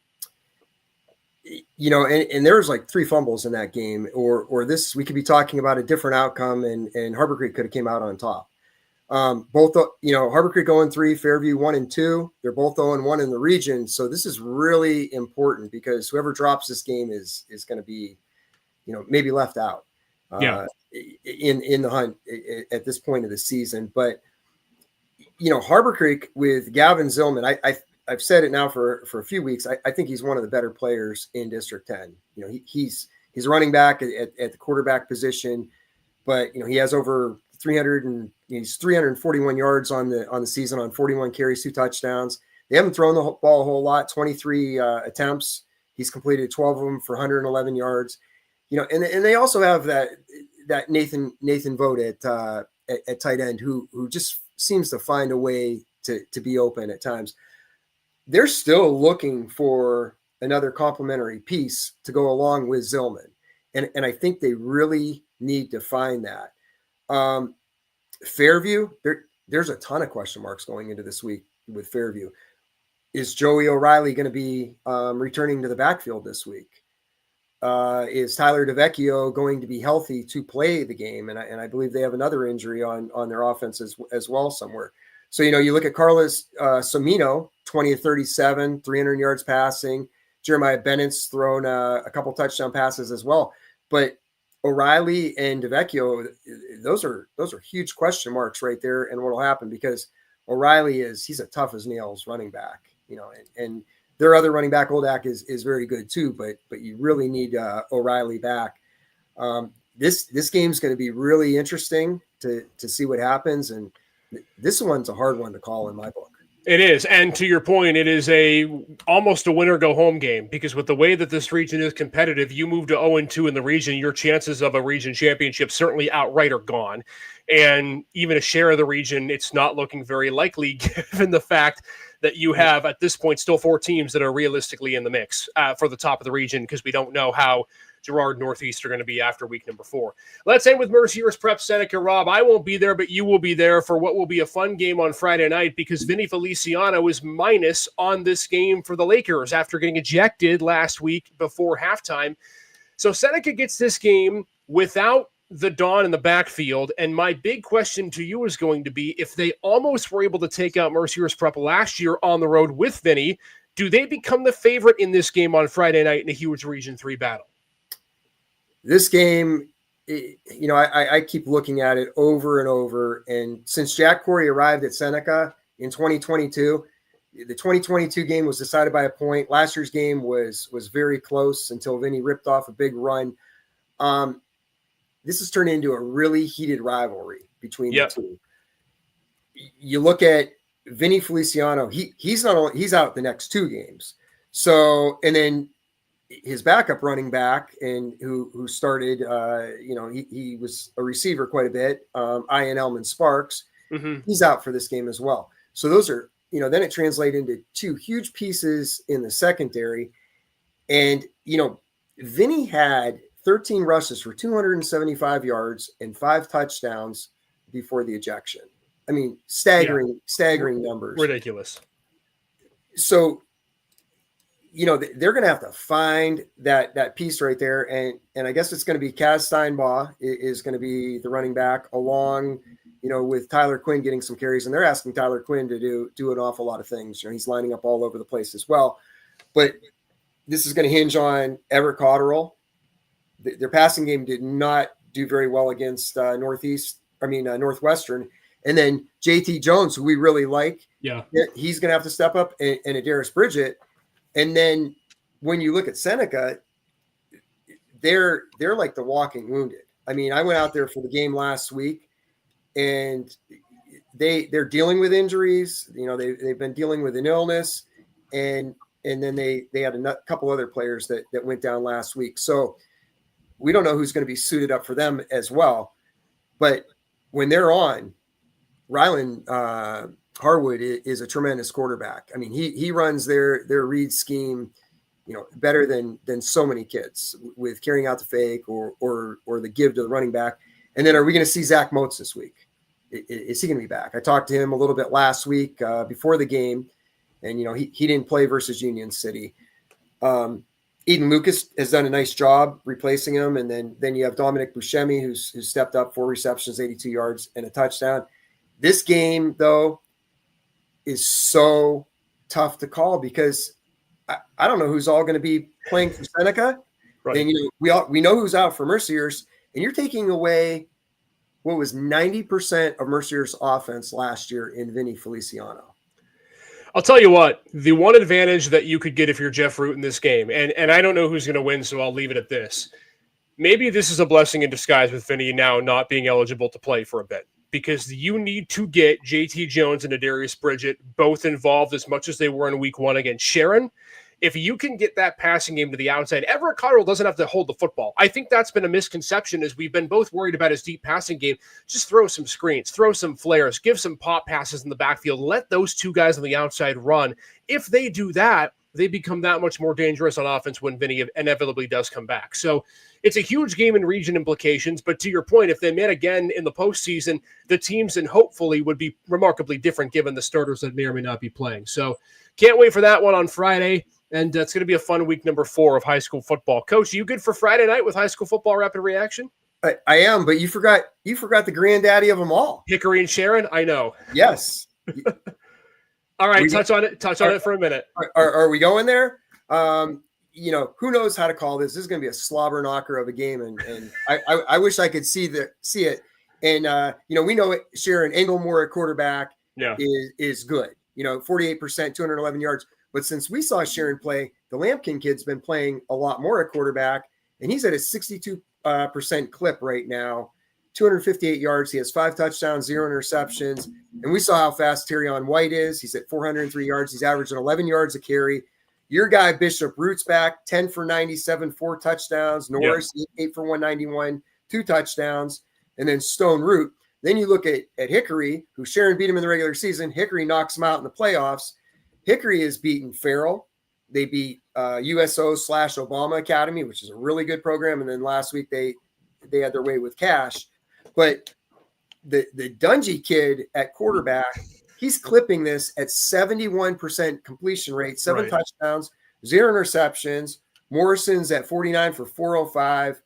And there was like 3 fumbles in that game, or this, we could be talking about a different outcome, and Harbor Creek could have came out on top. Both, Harbor Creek 0-3, Fairview 1-2. They're both 0-1 in the region. So this is really important, because whoever drops this game is going to be, maybe left out in the hunt at this point of the season. But, Harbor Creek with Gavin Zillman, I've said it now for a few weeks. I think he's one of the better players in District 10. He's running back at the quarterback position, but, he has over 341 yards on the season on 41 carries, 2 touchdowns. They haven't thrown the ball a whole lot, 23 attempts. He's completed 12 of them for 111 yards. And they also have that Nathan Vogt at tight end who just seems to find a way to be open at times. They're still looking for another complementary piece to go along with Zillman. And I think they really need to find that. Fairview, there's a ton of question marks going into this week with Fairview. Is Joey O'Reilly going to be returning to the backfield this week? Is Tyler DeVecchio going to be healthy to play the game? And I believe they have another injury on their offense as well somewhere. So, you look at Carlos Somino, 20 of 37, 300 yards passing. Jeremiah Bennett's thrown a couple touchdown passes as well. But O'Reilly and DeVecchio, those are huge question marks right there. And what will happen, because O'Reilly he's a tough as nails running back, and their other running back, Oldak, is very good too, but you really need O'Reilly back. This game's going to be really interesting to see what happens, and this one's a hard one to call in my book. It is, and to your point, it is almost a win-or-go-home game, because with the way that this region is competitive, you move to 0-2 in the region, your chances of a region championship certainly outright are gone. And even a share of the region, it's not looking very likely, given the fact that you have, at this point, still 4 teams that are realistically in the mix for the top of the region, because we don't know how Girard Northeast are going to be after week number 4. Let's end with Mercyhurst Prep Seneca. Rob, I won't be there, but you will be there for what will be a fun game on Friday night, because Vinny Feliciano is minus on this game for the Lakers after getting ejected last week before halftime. So Seneca gets this game without the Dawn in the backfield, and my big question to you is going to be, if they almost were able to take out Mercyhurst Prep last year on the road with Vinny, do they become the favorite in this game on Friday night in a huge Region 3 battle? This game, I keep looking at it over and over. And since Jack Corey arrived at Seneca in 2022, the 2022 game was decided by a point. Last year's game was very close until Vinny ripped off a big run. This has turned into a really heated rivalry between the two. You look at Vinny Feliciano, he's out the next 2 games. So, and then his backup running back, and who started, he was a receiver quite a bit, Ian Elman Sparks. Mm-hmm. He's out for this game as well. So those are, then it translates into 2 huge pieces in the secondary. And, Vinny had 13 rushes for 275 yards and 5 touchdowns before the ejection. I mean, staggering numbers. Ridiculous. So, they're going to have to find that piece right there. And I guess it's going to be Kaz Steinbaugh is going to be the running back, along, with Tyler Quinn getting some carries. And they're asking Tyler Quinn to do an awful lot of things. He's lining up all over the place as well. But this is going to hinge on Everett Cotterill. Their passing game did not do very well against Northwestern. And then JT Jones, who we really like, he's going to have to step up, and Adarius Bridget. And then when you look at Seneca, they're like the walking wounded. I mean, I went out there for the game last week, and they're dealing with injuries. They've been dealing with an illness, and then they had a couple other players that went down last week. So we don't know who's going to be suited up for them as well. But when they're on, Rylan Harwood is a tremendous quarterback. I mean, he runs their read scheme, better than so many kids, with carrying out the fake or the give to the running back. And then, are we going to see Zach Moats this week? Is he going to be back? I talked to him a little bit last week before the game, and he didn't play versus Union City. Eden Lucas has done a nice job replacing him, and then you have Dominic Buscemi, who's stepped up, 4 receptions, 82 yards, and a touchdown. This game, though, is so tough to call, because I don't know who's all going to be playing for Seneca. Right. And we know who's out for Mercyhurst, and you're taking away what was 90% of Mercyhurst's offense last year in Vinny Feliciano. I'll tell you what, the one advantage that you could get if you're Jeff Root in this game, and I don't know who's going to win, so I'll leave it at this. Maybe this is a blessing in disguise with Vinny now not being eligible to play for a bit, because you need to get JT Jones and Adarius Bridget both involved as much as they were in week 1 against Sharon. If you can get that passing game to the outside, Everett Cotterill doesn't have to hold the football. I think that's been a misconception, as we've been both worried about his deep passing game. Just throw some screens, throw some flares, give some pop passes in the backfield. Let those 2 guys on the outside run. If they do that, they become that much more dangerous on offense when Vinny inevitably does come back. So it's a huge game in region implications. But to your point, if they met again in the postseason, the teams and hopefully would be remarkably different given the starters that may or may not be playing. So can't wait for that one on Friday. And it's going to be a fun week number 4 of high school football. Coach, are you good for Friday night with high school football rapid reaction? I am, but you forgot the granddaddy of them all. Hickory and Sharon? I know. Yes. All right, touch on it for a minute. Are we going there? Who knows how to call this? This is going to be a slobber knocker of a game, and I wish I could see it. And we know Sharon Englemore at quarterback is good. 48%, 211 yards. But since we saw Sharon play, the Lampkin kid's been playing a lot more at quarterback, and he's at a 62% clip right now, 258 yards. He has 5 touchdowns, 0 interceptions. And we saw how fast Terrion White is. He's at 403 yards. He's averaging 11 yards a carry. Your guy, Bishop Root's back, 10 for 97, 4 touchdowns. Norris, 8 for 191, 2 touchdowns. And then Stone Root. Then you look at Hickory, who Sharon beat him in the regular season. Hickory knocks him out in the playoffs. Hickory has beaten Farrell. They beat USO/Obama Academy, which is a really good program. And then last week they had their way with Cash. But the Dungy kid at quarterback, he's clipping this at 71% completion rate, 7 touchdowns, 0 interceptions. Morrison's at 49 for 405,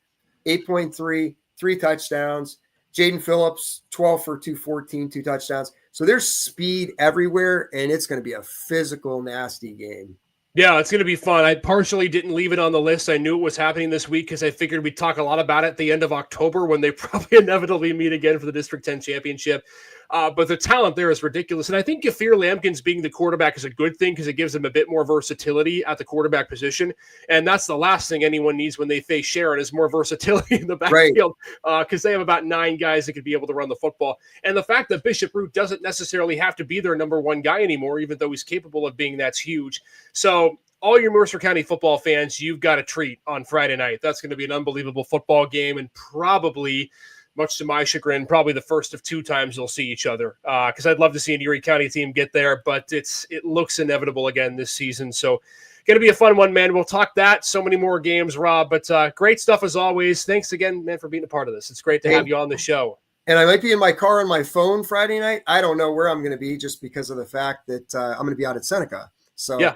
8.3, 3 touchdowns. Jaden Phillips, 12 for 214, 2 touchdowns. So there's speed everywhere, and it's going to be a physical, nasty game. Yeah, it's going to be fun. I partially didn't leave it on the list. I knew it was happening this week because I figured we'd talk a lot about it at the end of October when they probably inevitably meet again for the District 10 championship. But the talent there is ridiculous. And I think Gafir Lampkins being the quarterback is a good thing because it gives them a bit more versatility at the quarterback position. And that's the last thing anyone needs when they face Sharon is more versatility in the backfield because they have about 9 guys that could be able to run the football. And the fact that Bishop Root doesn't necessarily have to be their number 1 guy anymore, even though he's capable of being, that's huge. So all your Mercer County football fans, you've got a treat on Friday night. That's going to be an unbelievable football game and probably, much to my chagrin, probably the first of 2 times you'll see each other because I'd love to see an Erie County team get there, but it looks inevitable again this season. So going to be a fun one, man. We'll talk that. So many more games, Rob, but great stuff as always. Thanks again, man, for being a part of this. It's great to have you on the show. And I might be in my car on my phone Friday night. I don't know where I'm going to be just because of the fact that I'm going to be out at Seneca. So, yeah.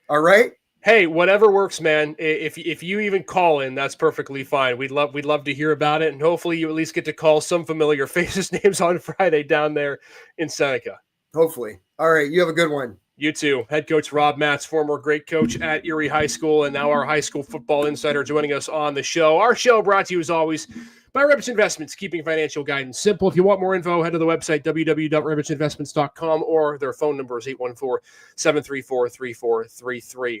All right. Hey, whatever works, man. If you even call in, that's perfectly fine. We'd love to hear about it, and hopefully you at least get to call some familiar faces' names on Friday down there in Seneca. Hopefully. All right, you have a good one. You too. Head coach Rob Matz, former great coach at Erie High School, and now our high school football insider joining us on the show. Our show brought to you as always by Rebich Investments, keeping financial guidance simple. If you want more info, head to the website, www.rebichinvestments.com, or their phone number is 814-734-3433.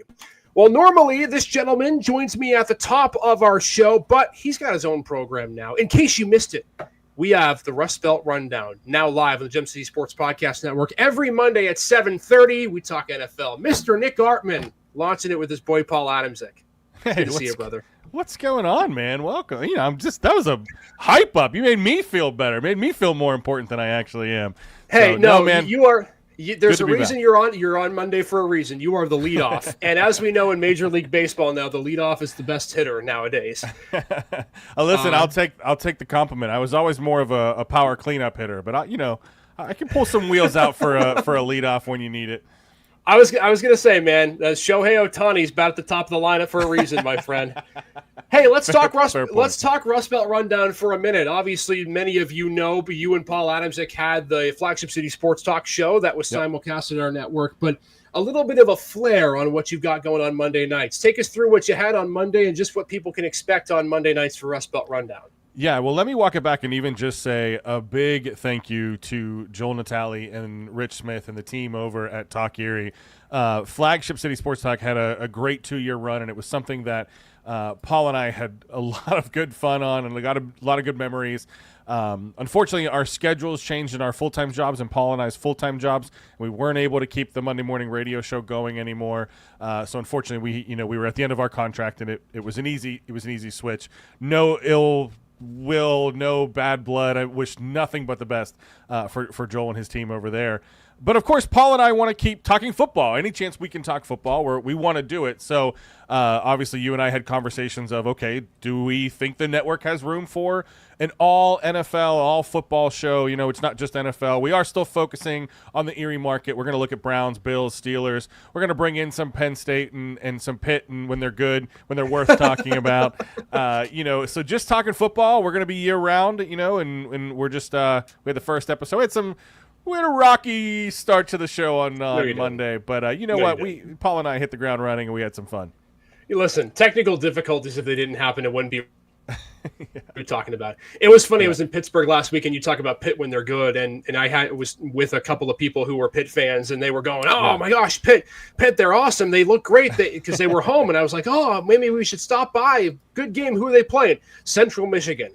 Well, normally this gentleman joins me at the top of our show, but he's got his own program now. In case you missed it, we have the Rust Belt Rundown, now live on the Gem City Sports Podcast Network. Every Monday at 7:30, we talk NFL. Mr. Nick Artman launching it with his boy Paul Adamczyk. Good to see you, brother. What's going on, man? Welcome. That was a hype up. You made me feel better. Made me feel more important than I actually am. Hey, so, no, man. You are. There's a reason you're on Monday for a reason. You are the leadoff, and as we know in Major League Baseball now, the leadoff is the best hitter nowadays. Listen, I'll take the compliment. I was always more of a power cleanup hitter, but I can pull some wheels out for a leadoff when you need it. I was gonna say, man, Shohei Ohtani's about at the top of the lineup for a reason, my friend. Hey, let's talk Rust Belt Rundown for a minute. Obviously, many of you know, but you and Paul Adamczyk had the Flagship City Sports Talk show that was simulcast on our network. But a little bit of a flair on what you've got going on Monday nights. Take us through what you had on Monday and just what people can expect on Monday nights for Rust Belt Rundown. Yeah, well, let me walk it back and even just say a big thank you to Joel Natale and Rich Smith and the team over at Talk Erie. Flagship City Sports Talk had a great 2-year run, and it was something that Paul and I had a lot of good fun on and got a lot of good memories. Unfortunately, our schedules changed in our full-time jobs and Paul and I's full-time jobs. We weren't able to keep the Monday morning radio show going anymore. So unfortunately, we were at the end of our contract, and it was an easy switch. No ill will, no bad blood. I wish nothing but the best for Joel and his team over there. But, of course, Paul and I want to keep talking football. Any chance we can talk football, we want to do it. So, obviously, you and I had conversations of, okay, do we think the network has room for an all NFL, all football show? You know, it's not just NFL. We are still focusing on the Erie market. We're going to look at Browns, Bills, Steelers. We're going to bring in some Penn State and some Pitt, and when they're good, when they're worth talking about. You know, so just talking football. We're going to be year-round, you know, and we're just we had the first episode. We had a rocky start to the show on Monday, but you know what? Paul and I hit the ground running, and we had some fun. Listen, technical difficulties, if they didn't happen, it wouldn't be we're talking about. It was funny. I was in Pittsburgh last week, and you talk about Pitt when they're good, and I was with a couple of people who were Pitt fans, and they were going, "Oh my gosh, Pitt, they're awesome. They look great because they were home." And I was like, "Oh, maybe we should stop by. Good game. Who are they playing? Central Michigan."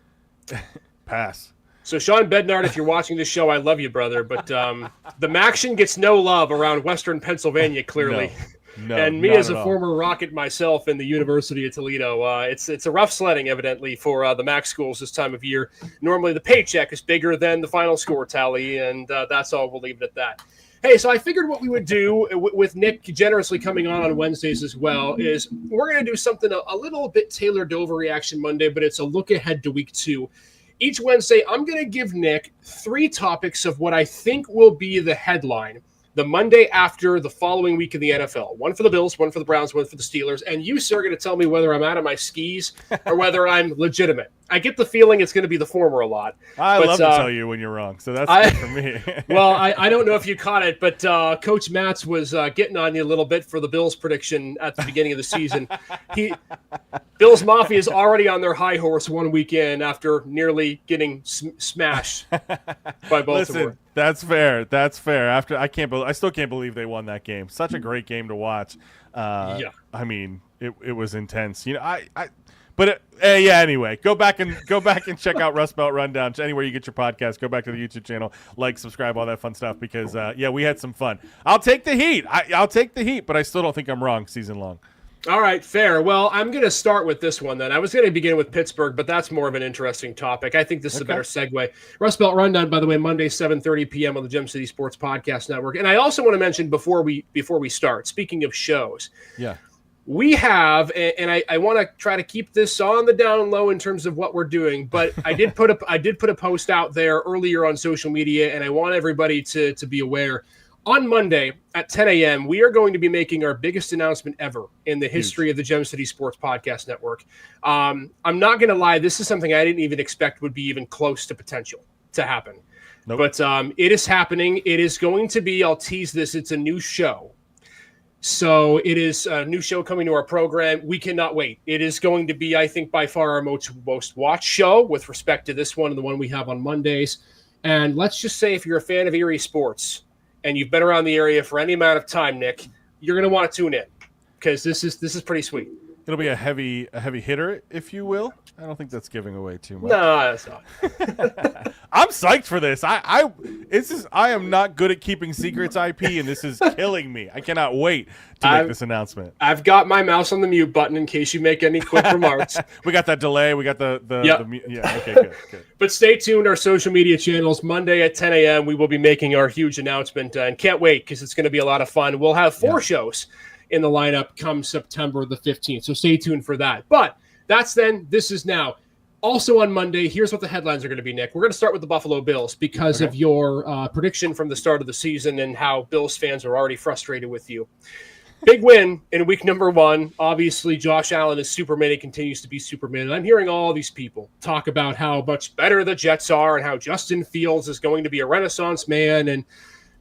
Pass. So, Sean Bednard, if you're watching this show, I love you, brother. But the Maction gets no love around Western Pennsylvania, clearly. No, and me, as a former Rocket myself in the University of Toledo, it's a rough sledding, evidently, for the MAC schools this time of year. Normally, the paycheck is bigger than the final score tally, and that's all. We'll leave it at that. Hey, so I figured what we would do with Nick generously coming on Wednesdays as well is we're going to do something a little bit tailored to Overreaction Monday, but it's a look ahead to week 2. Each Wednesday, I'm going to give Nick 3 topics of what I think will be the headline the Monday after the following week of the NFL. One for the Bills, one for the Browns, one for the Steelers. And you, sir, are going to tell me whether I'm out of my skis or whether I'm legitimate. I get the feeling it's going to be the former a lot. I love to tell you when you're wrong, so that's good for me. Well, I don't know if you caught it, but Coach Matz was getting on you a little bit for the Bills prediction at the beginning of the season. Bills Mafia is already on their high horse 1 week in after nearly getting smashed by Baltimore. Listen, that's fair. That's fair. I still can't believe they won that game. Such a great game to watch. I mean, it was intense. You know, anyway, go back and check out Rust Belt Rundown anywhere you get your podcast. Go back to the YouTube channel, subscribe, all that fun stuff because we had some fun. I'll take the heat. I'll take the heat, but I still don't think I'm wrong season long. All right, fair. Well, I'm going to start with this one then. I was going to begin with Pittsburgh, but that's more of an interesting topic. I think this is a better segue. Rust Belt Rundown, by the way, Monday, 7:30 p.m. on the Gem City Sports Podcast Network. And I also want to mention before we start, speaking of shows, we have, and I want to try to keep this on the down low in terms of what we're doing, but I did put a post out there earlier on social media, and I want everybody to be aware. On Monday at 10 a.m., we are going to be making our biggest announcement ever in the history of the Gem City Sports Podcast Network. I'm not going to lie. This is something I didn't even expect would be even close to potential to happen. Nope. But it is happening. It is going to be, I'll tease this, it's a new show. So it is a new show coming to our program. We cannot wait. It is going to be, I think, by far our most watched show with respect to this one and the one we have on Mondays. And let's just say if you're a fan of Erie sports, and you've been around the area for any amount of time, Nick, you're going to want to tune in because this is pretty sweet. It'll be a heavy hitter, if you will. I don't think that's giving away too much. No, that's not. I'm psyched for this. I am not good at keeping secrets IP, and this is killing me. I cannot wait to make this announcement. I've got my mouse on the mute button in case you make any quick remarks. We got that delay. We got the okay, good. But stay tuned. Our social media channels, Monday at 10 a.m. We will be making our huge announcement, and can't wait because it's going to be a lot of fun. We'll have 4 shows in the lineup come September the 15th. So stay tuned for that. But that's then. This is now. Also on Monday, here's what the headlines are going to be, Nick. We're going to start with the Buffalo Bills because of your prediction from the start of the season and how Bills fans are already frustrated with you. Big win in week number 1. Obviously, Josh Allen is Superman. He continues to be Superman. And I'm hearing all these people talk about how much better the Jets are and how Justin Fields is going to be a renaissance man and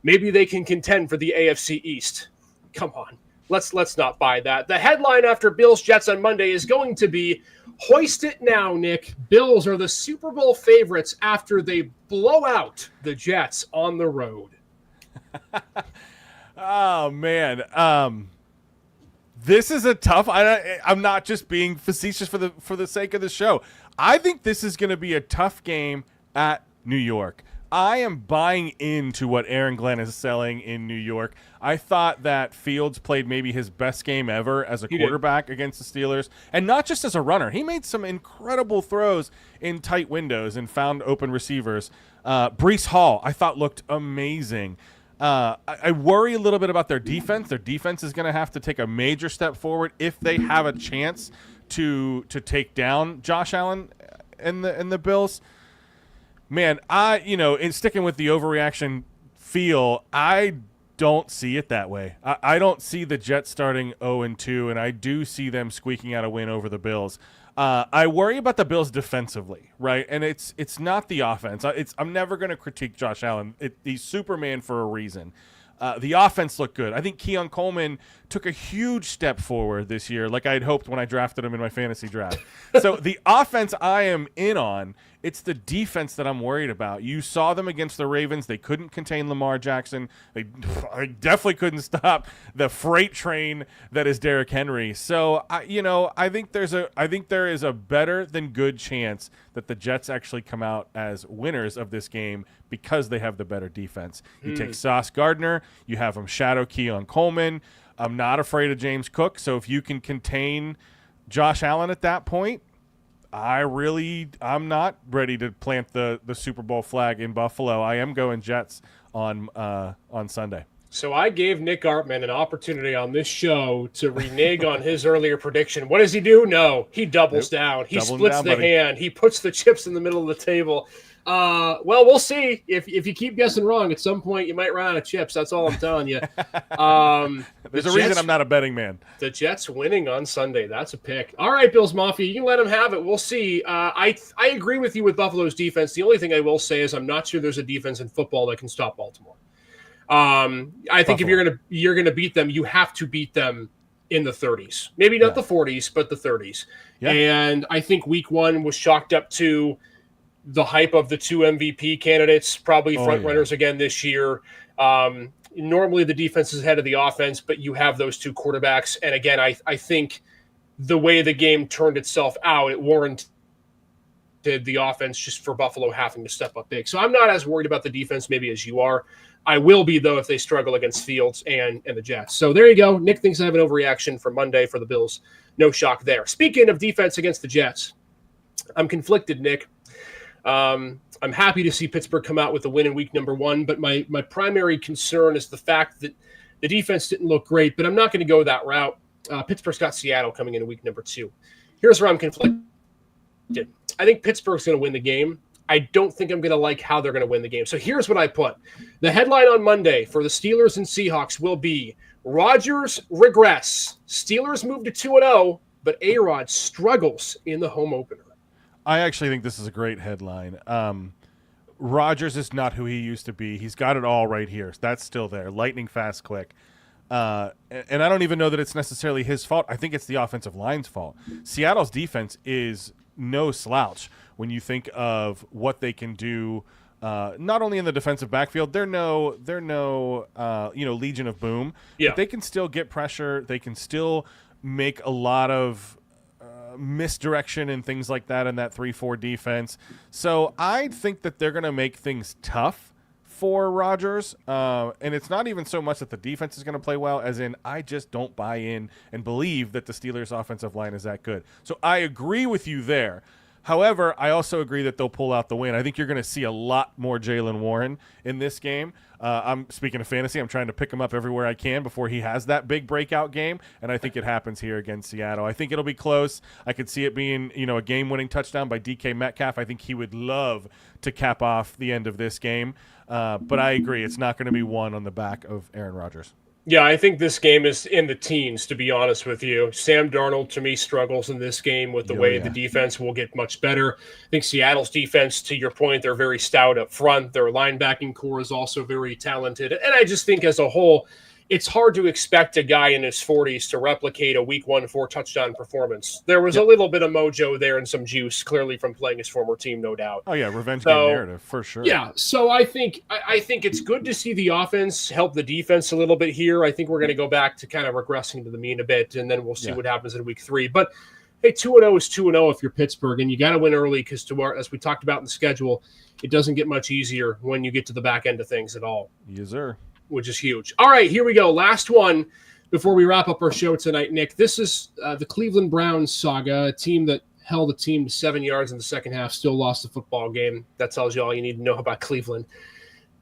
maybe they can contend for the AFC East. Come on. Let's not buy that. The headline after Bills Jets on Monday is going to be, hoist it now, Nick. Bills are the Super Bowl favorites after they blow out the Jets on the road. Oh, man. This is a tough. I'm not just being facetious for the sake of the show. I think this is going to be a tough game at New York. I am buying into what Aaron Glenn is selling in New York. I thought that Fields played maybe his best game ever as a quarterback against the Steelers, and not just as a runner. He made some incredible throws in tight windows and found open receivers. Breece Hall, I thought, looked amazing. I worry a little bit about their defense. Their defense is going to have to take a major step forward if they have a chance to take down Josh Allen and the Bills. Man, in sticking with the overreaction feel, I don't see it that way. I don't see the Jets starting 0-2, and I do see them squeaking out a win over the Bills. I worry about the Bills defensively, right? And it's not the offense. I'm never going to critique Josh Allen. He's Superman for a reason. The offense looked good. I think Keon Coleman took a huge step forward this year, like I had hoped when I drafted him in my fantasy draft. So the offense I am in on. It's the defense that I'm worried about. You saw them against the Ravens. They couldn't contain Lamar Jackson. They definitely couldn't stop the freight train that is Derrick Henry. So I think there is a better than good chance that the Jets actually come out as winners of this game because they have the better defense. You take Sauce Gardner, you have him shadow Keon Coleman. I'm not afraid of James Cook. So if you can contain Josh Allen at that point, I'm not ready to plant the Super Bowl flag in Buffalo. I am going Jets on Sunday. So I gave Nick Artman an opportunity on this show to renege on his earlier prediction. What does he do? No, he doubles down. He splits the hand. He puts the chips in the middle of the table. Well, we'll see. If you keep guessing wrong, at some point you might run out of chips. That's all I'm telling you. There's a reason I'm not a betting man. The Jets winning on Sunday. That's a pick. All right, Bills Mafia, you can let them have it. We'll see. I agree with you with Buffalo's defense. The only thing I will say is I'm not sure there's a defense in football that can stop Baltimore. I think Buffalo. If you're gonna beat them, you have to beat them in the 30s. Maybe not the 40s, but the 30s. Yeah. And I think week 1 was chalked up to the hype of the 2 MVP candidates, probably front runners again this year. Normally the defense is ahead of the offense, but you have those 2 quarterbacks. And again, I think the way the game turned itself out, it warranted the offense just for Buffalo having to step up big. So I'm not as worried about the defense maybe as you are. I will be, though, if they struggle against Fields and the Jets. So there you go. Nick thinks I have an overreaction for Monday for the Bills. No shock there. Speaking of defense against the Jets, I'm conflicted, Nick. I'm happy to see Pittsburgh come out with a win in week number 1, but my primary concern is the fact that the defense didn't look great, but I'm not going to go that route. Pittsburgh's got Seattle coming in week number 2. Here's where I'm conflicted. I think Pittsburgh's going to win the game. I don't think I'm going to like how they're going to win the game. So here's what I put. The headline on Monday for the Steelers and Seahawks will be Rodgers regress. Steelers move to 2-0, but A-Rod struggles in the home opener. I actually think this is a great headline. Rodgers is not who he used to be. He's got it all right here. That's still there. Lightning fast, quick. And I don't even know that it's necessarily his fault. I think it's the offensive line's fault. Seattle's defense is no slouch when you think of what they can do. Not only in the defensive backfield, they're no Legion of Boom. Yeah. But they can still get pressure. They can still make a lot of misdirection and things like that in that 3-4 defense. So I think that they're going to make things tough for Rodgers. And it's not even so much that the defense is going to play well, as in I just don't buy in and believe that the Steelers' offensive line is that good. So I agree with you there. However, I also agree that they'll pull out the win. I think you're going to see a lot more Jaylen Warren in this game. I'm speaking of fantasy. I'm trying to pick him up everywhere I can before he has that big breakout game, and I think it happens here against Seattle. I think it'll be close. I could see it being, a game-winning touchdown by DK Metcalf. I think he would love to cap off the end of this game. But I agree. It's not going to be won on the back of Aaron Rodgers. Yeah, I think this game is in the teens, to be honest with you. Sam Darnold, to me, struggles in this game with the way the defense will get much better. I think Seattle's defense, to your point, they're very stout up front. Their linebacking core is also very talented. And I just think as a whole, it's hard to expect a guy in his 40s to replicate a week 1 4-touchdown performance. There was a little bit of mojo there and some juice, clearly from playing his former team, no doubt. Oh, yeah, revenge game narrative, for sure. Yeah, so I think it's good to see the offense help the defense a little bit here. I think we're going to go back to kind of regressing to the mean a bit, and then we'll see what happens in week 3. But, hey, 2-0 is 2-0 if you're Pittsburgh, and you got to win early because, as we talked about in the schedule, it doesn't get much easier when you get to the back end of things at all. Yes, sir. Which is huge. All right, here we go. Last one before we wrap up our show tonight, Nick. This is the Cleveland Browns saga, a team that held a team to 7 yards in the second half, still lost the football game. That tells you all you need to know about Cleveland.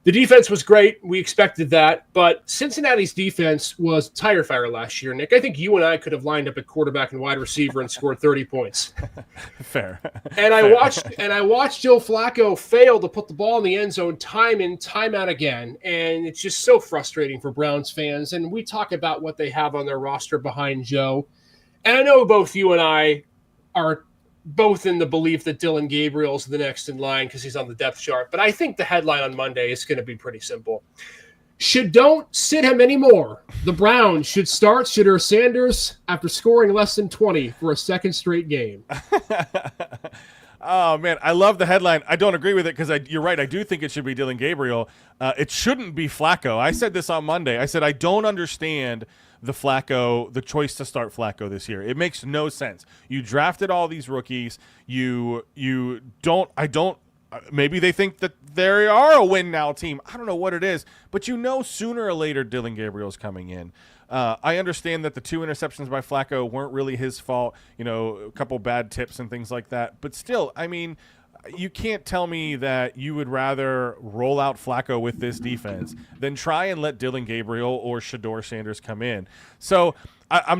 The defense was great. We expected that. But Cincinnati's defense was tire fire last year, Nick. I think you and I could have lined up at quarterback and wide receiver and scored 30 points. Fair. And I watched Joe Flacco fail to put the ball in the end zone time in, time out again. And it's just so frustrating for Browns fans. And we talk about what they have on their roster behind Joe. And I know both you and I are both in the belief that Dylan Gabriel's the next in line because he's on the depth chart. But I think the headline on Monday is going to be pretty simple. Don't sit him anymore. The Browns should start Shedeur Sanders after scoring less than 20 for a second straight game. Oh, man, I love the headline. I don't agree with it because you're right. I do think it should be Dylan Gabriel. It shouldn't be Flacco. I said this on Monday. I said I don't understand the choice to start Flacco this year. It makes no sense. You drafted all these rookies. Maybe they think that they are a win now team. I don't know what it is, but sooner or later Dylan Gabriel's coming in. I understand that the 2 interceptions by Flacco weren't really his fault, a couple bad tips and things like that. But still, I mean, you can't tell me that you would rather roll out Flacco with this defense than try and let Dylan Gabriel or Shedeur Sanders come in. So I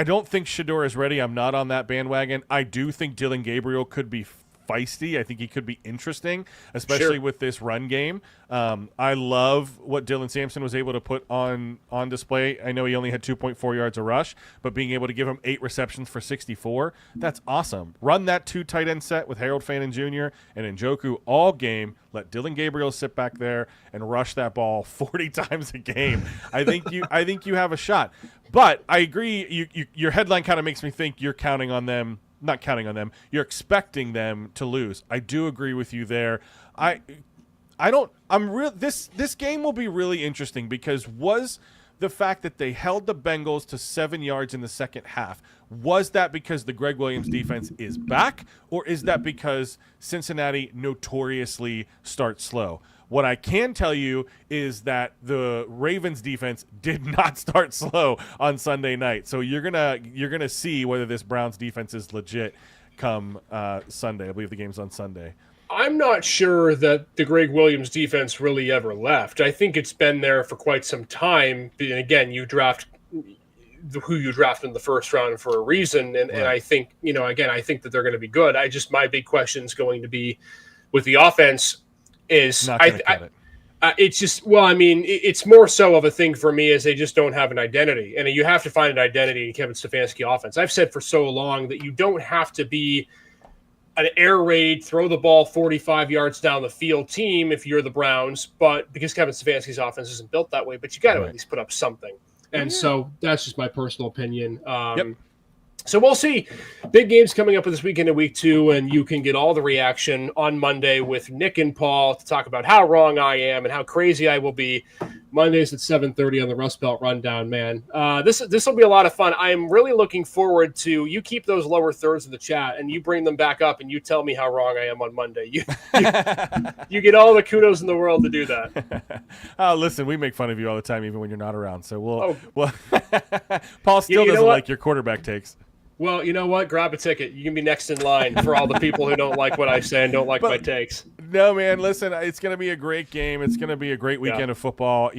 don't think Shedeur is ready. I'm not on that bandwagon. I do think Dylan Gabriel could be feisty. I think he could be interesting, especially with this run game. I love what Dylan Sampson was able to put on display. I know he only had 2.4 yards a rush, but being able to give him 8 receptions for 64, that's awesome. Run that 2 tight end set with Harold Fannin Jr. and Njoku all game. Let Dylan Gabriel sit back there and rush that ball 40 times a game. I think you have a shot. But I agree. Your headline kind of makes me think you're counting on them. Not counting on them. You're expecting them to lose. I do agree with you there. This game will be really interesting because was the fact that they held the Bengals to 7 yards in the second half, was that because the Greg Williams defense is back, or is that because Cincinnati notoriously starts slow? What I can tell you is that the Ravens defense did not start slow on Sunday night. So you're gonna see whether this Browns defense is legit come Sunday. I believe the game's on Sunday. I'm not sure that the Greg Williams defense really ever left. I think it's been there for quite some time. And again, you draft who you draft in the first round for a reason. And I think, I think that they're going to be good. My big question is going to be with the offense is it's just, it's more so of a thing for me as they just don't have an identity. And you have to find an identity in Kevin Stefanski offense. I've said for so long that you don't have to be an air raid, throw the ball 45 yards down the field team if you're the Browns, but because Kevin Stefanski's offense isn't built that way, but you got to at least put up something. And so that's just my personal opinion. So we'll see. Big games coming up this weekend in week 2, and you can get all the reaction on Monday with Nick and Paul to talk about how wrong I am and how crazy I will be. Mondays at 7:30 on the Rust Belt Rundown, man. This will be a lot of fun. I am really looking forward to you keep those lower thirds of the chat and you bring them back up and you tell me how wrong I am on Monday. You get all the kudos in the world to do that. Listen, we make fun of you all the time, even when you're not around. So Paul still doesn't like your quarterback takes. Well, you know what? Grab a ticket. You can be next in line for all the people who don't like what I say and don't like my takes. No, man, listen, it's going to be a great game. It's going to be a great weekend of football.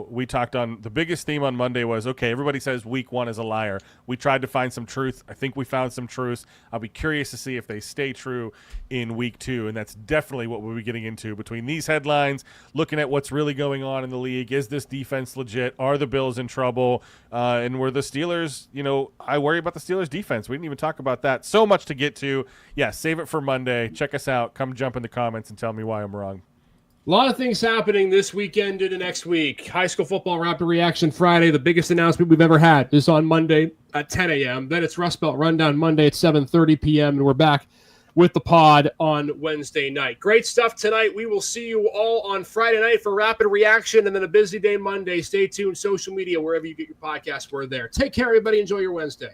We talked on the biggest theme on Monday was, okay, everybody says week 1 is a liar. We tried to find some truth. I think we found some truth. I'll be curious to see if they stay true in week 2, and that's definitely what we'll be getting into between these headlines, looking at what's really going on in the league. Is this defense legit? Are the Bills in trouble? And were the Steelers, I worry about the Steelers defense. We didn't even talk about that. So much to get to. Yeah, save it for Monday. Check us out. Come jump in the comments and tell me why I'm wrong. A lot of things happening this weekend into next week. High school football rapid reaction Friday. The biggest announcement we've ever had is on Monday at 10 a.m. Then it's Rust Belt Rundown Monday at 7:30 p.m. And we're back with the pod on Wednesday night. Great stuff tonight. We will see you all on Friday night for rapid reaction and then a busy day Monday. Stay tuned. Social media, wherever you get your podcast, we're there. Take care, everybody. Enjoy your Wednesday.